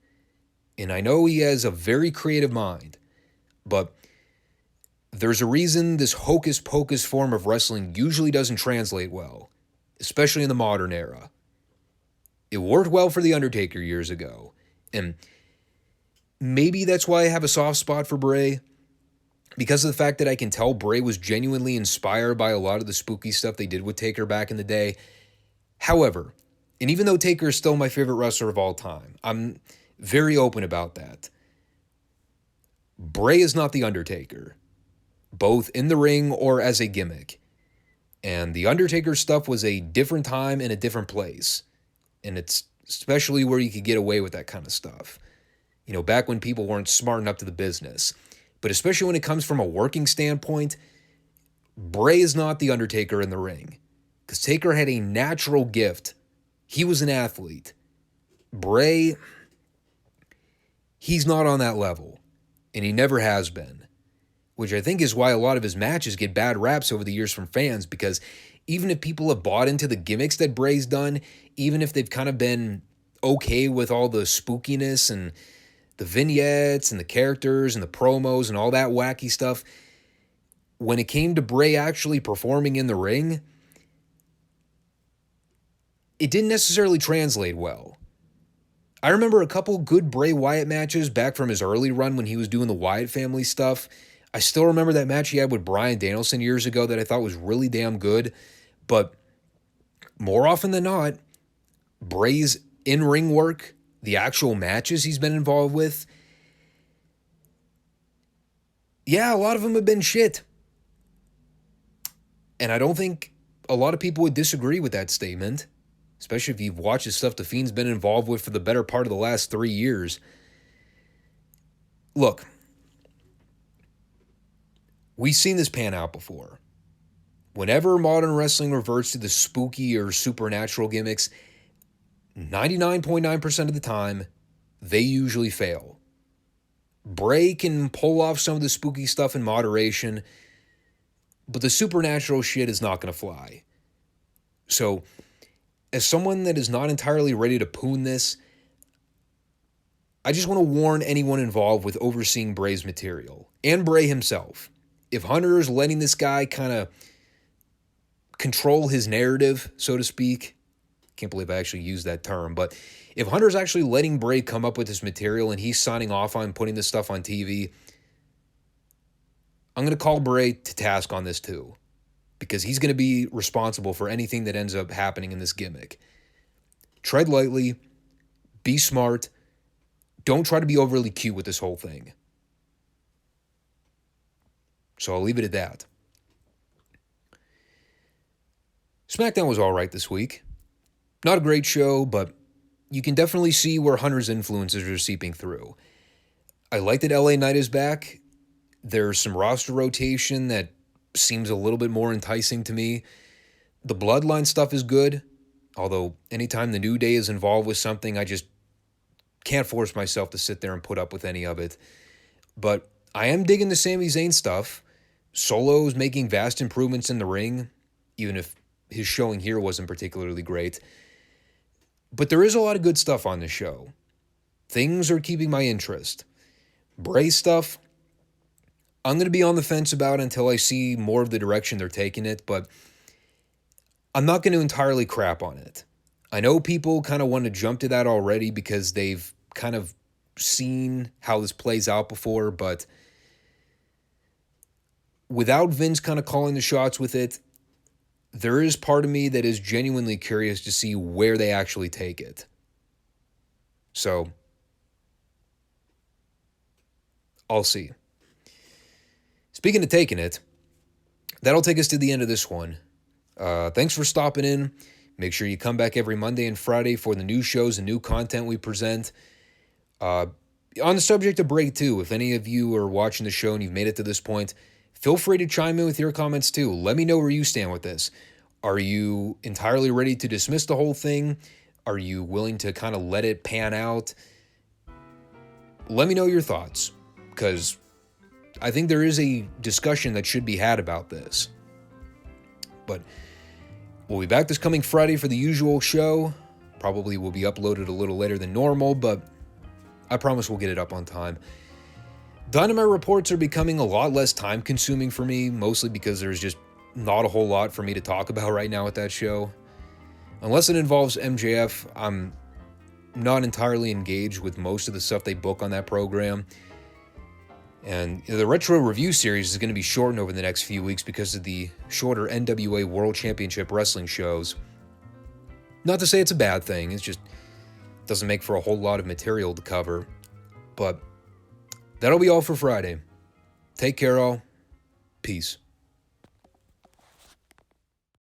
And I know he has a very creative mind. But there's a reason this hocus-pocus form of wrestling usually doesn't translate well, especially in the modern era. It worked well for The Undertaker years ago. And maybe that's why I have a soft spot for Bray. Because of the fact that I can tell Bray was genuinely inspired by a lot of the spooky stuff they did with Taker back in the day. However, and even though Taker is still my favorite wrestler of all time, I'm very open about that. Bray is not The Undertaker, both in the ring or as a gimmick. And The Undertaker stuff was a different time and a different place. And it's especially where you could get away with that kind of stuff. You know, back when people weren't smart enough to the business. But especially when it comes from a working standpoint, Bray is not The Undertaker in the ring. Because Taker had a natural gift. He was an athlete. Bray, he's not on that level. And he never has been. Which I think is why a lot of his matches get bad raps over the years from fans, because even if people have bought into the gimmicks that Bray's done, even if they've kind of been okay with all the spookiness and the vignettes and the characters and the promos and all that wacky stuff, when it came to Bray actually performing in the ring, it didn't necessarily translate well. I remember a couple good Bray Wyatt matches back from his early run when he was doing the Wyatt family stuff. I still remember that match he had with Bryan Danielson years ago that I thought was really damn good. But more often than not, Bray's in-ring work, the actual matches he's been involved with, yeah, a lot of them have been shit. And I don't think a lot of people would disagree with that statement, especially if you've watched the stuff The Fiend's been involved with for the better part of the last 3 years. Look, we've seen this pan out before. Whenever modern wrestling reverts to the spooky or supernatural gimmicks, 99.9% of the time, they usually fail. Bray can pull off some of the spooky stuff in moderation, but the supernatural shit is not going to fly. So, as someone that is not entirely ready to poon this, I just want to warn anyone involved with overseeing Bray's material, and Bray himself. If Hunter is letting this guy kind of control his narrative, so to speak, can't believe I actually used that term, but if Hunter's actually letting Bray come up with this material and he's signing off on putting this stuff on TV, I'm going to call Bray to task on this too, because he's going to be responsible for anything that ends up happening in this gimmick. Tread lightly, be smart, don't try to be overly cute with this whole thing. So I'll leave it at that. SmackDown was all right this week. Not a great show, but you can definitely see where Hunter's influences are seeping through. I like that LA Knight is back. There's some roster rotation that seems a little bit more enticing to me. The Bloodline stuff is good, although anytime the New Day is involved with something, I just can't force myself to sit there and put up with any of it. But I am digging the Sami Zayn stuff. Solo's making vast improvements in the ring, even if his showing here wasn't particularly great. But there is a lot of good stuff on this show. Things are keeping my interest. Bray stuff, I'm going to be on the fence about until I see more of the direction they're taking it, but I'm not going to entirely crap on it. I know people kind of want to jump to that already because they've kind of seen how this plays out before, but without Vince kind of calling the shots with it, there is part of me that is genuinely curious to see where they actually take it. So, I'll see. Speaking of taking it, that'll take us to the end of this one. Thanks for stopping in. Make sure you come back every Monday and Friday for the new shows and new content we present. On the subject of Bray 2, if any of you are watching the show and you've made it to this point, feel free to chime in with your comments too. Let me know where you stand with this. Are you entirely ready to dismiss the whole thing? Are you willing to kind of let it pan out? Let me know your thoughts, because I think there is a discussion that should be had about this. But we'll be back this coming Friday for the usual show. Probably will be uploaded a little later than normal, but I promise we'll get it up on time. Dynamite reports are becoming a lot less time consuming for me, mostly because there's just not a whole lot for me to talk about right now with that show. Unless it involves MJF, I'm not entirely engaged with most of the stuff they book on that program. And the Retro Review series is going to be shortened over the next few weeks because of the shorter NWA World Championship Wrestling shows. Not to say it's a bad thing, it just doesn't make for a whole lot of material to cover. But that'll be all for Friday. Take care, all. Peace.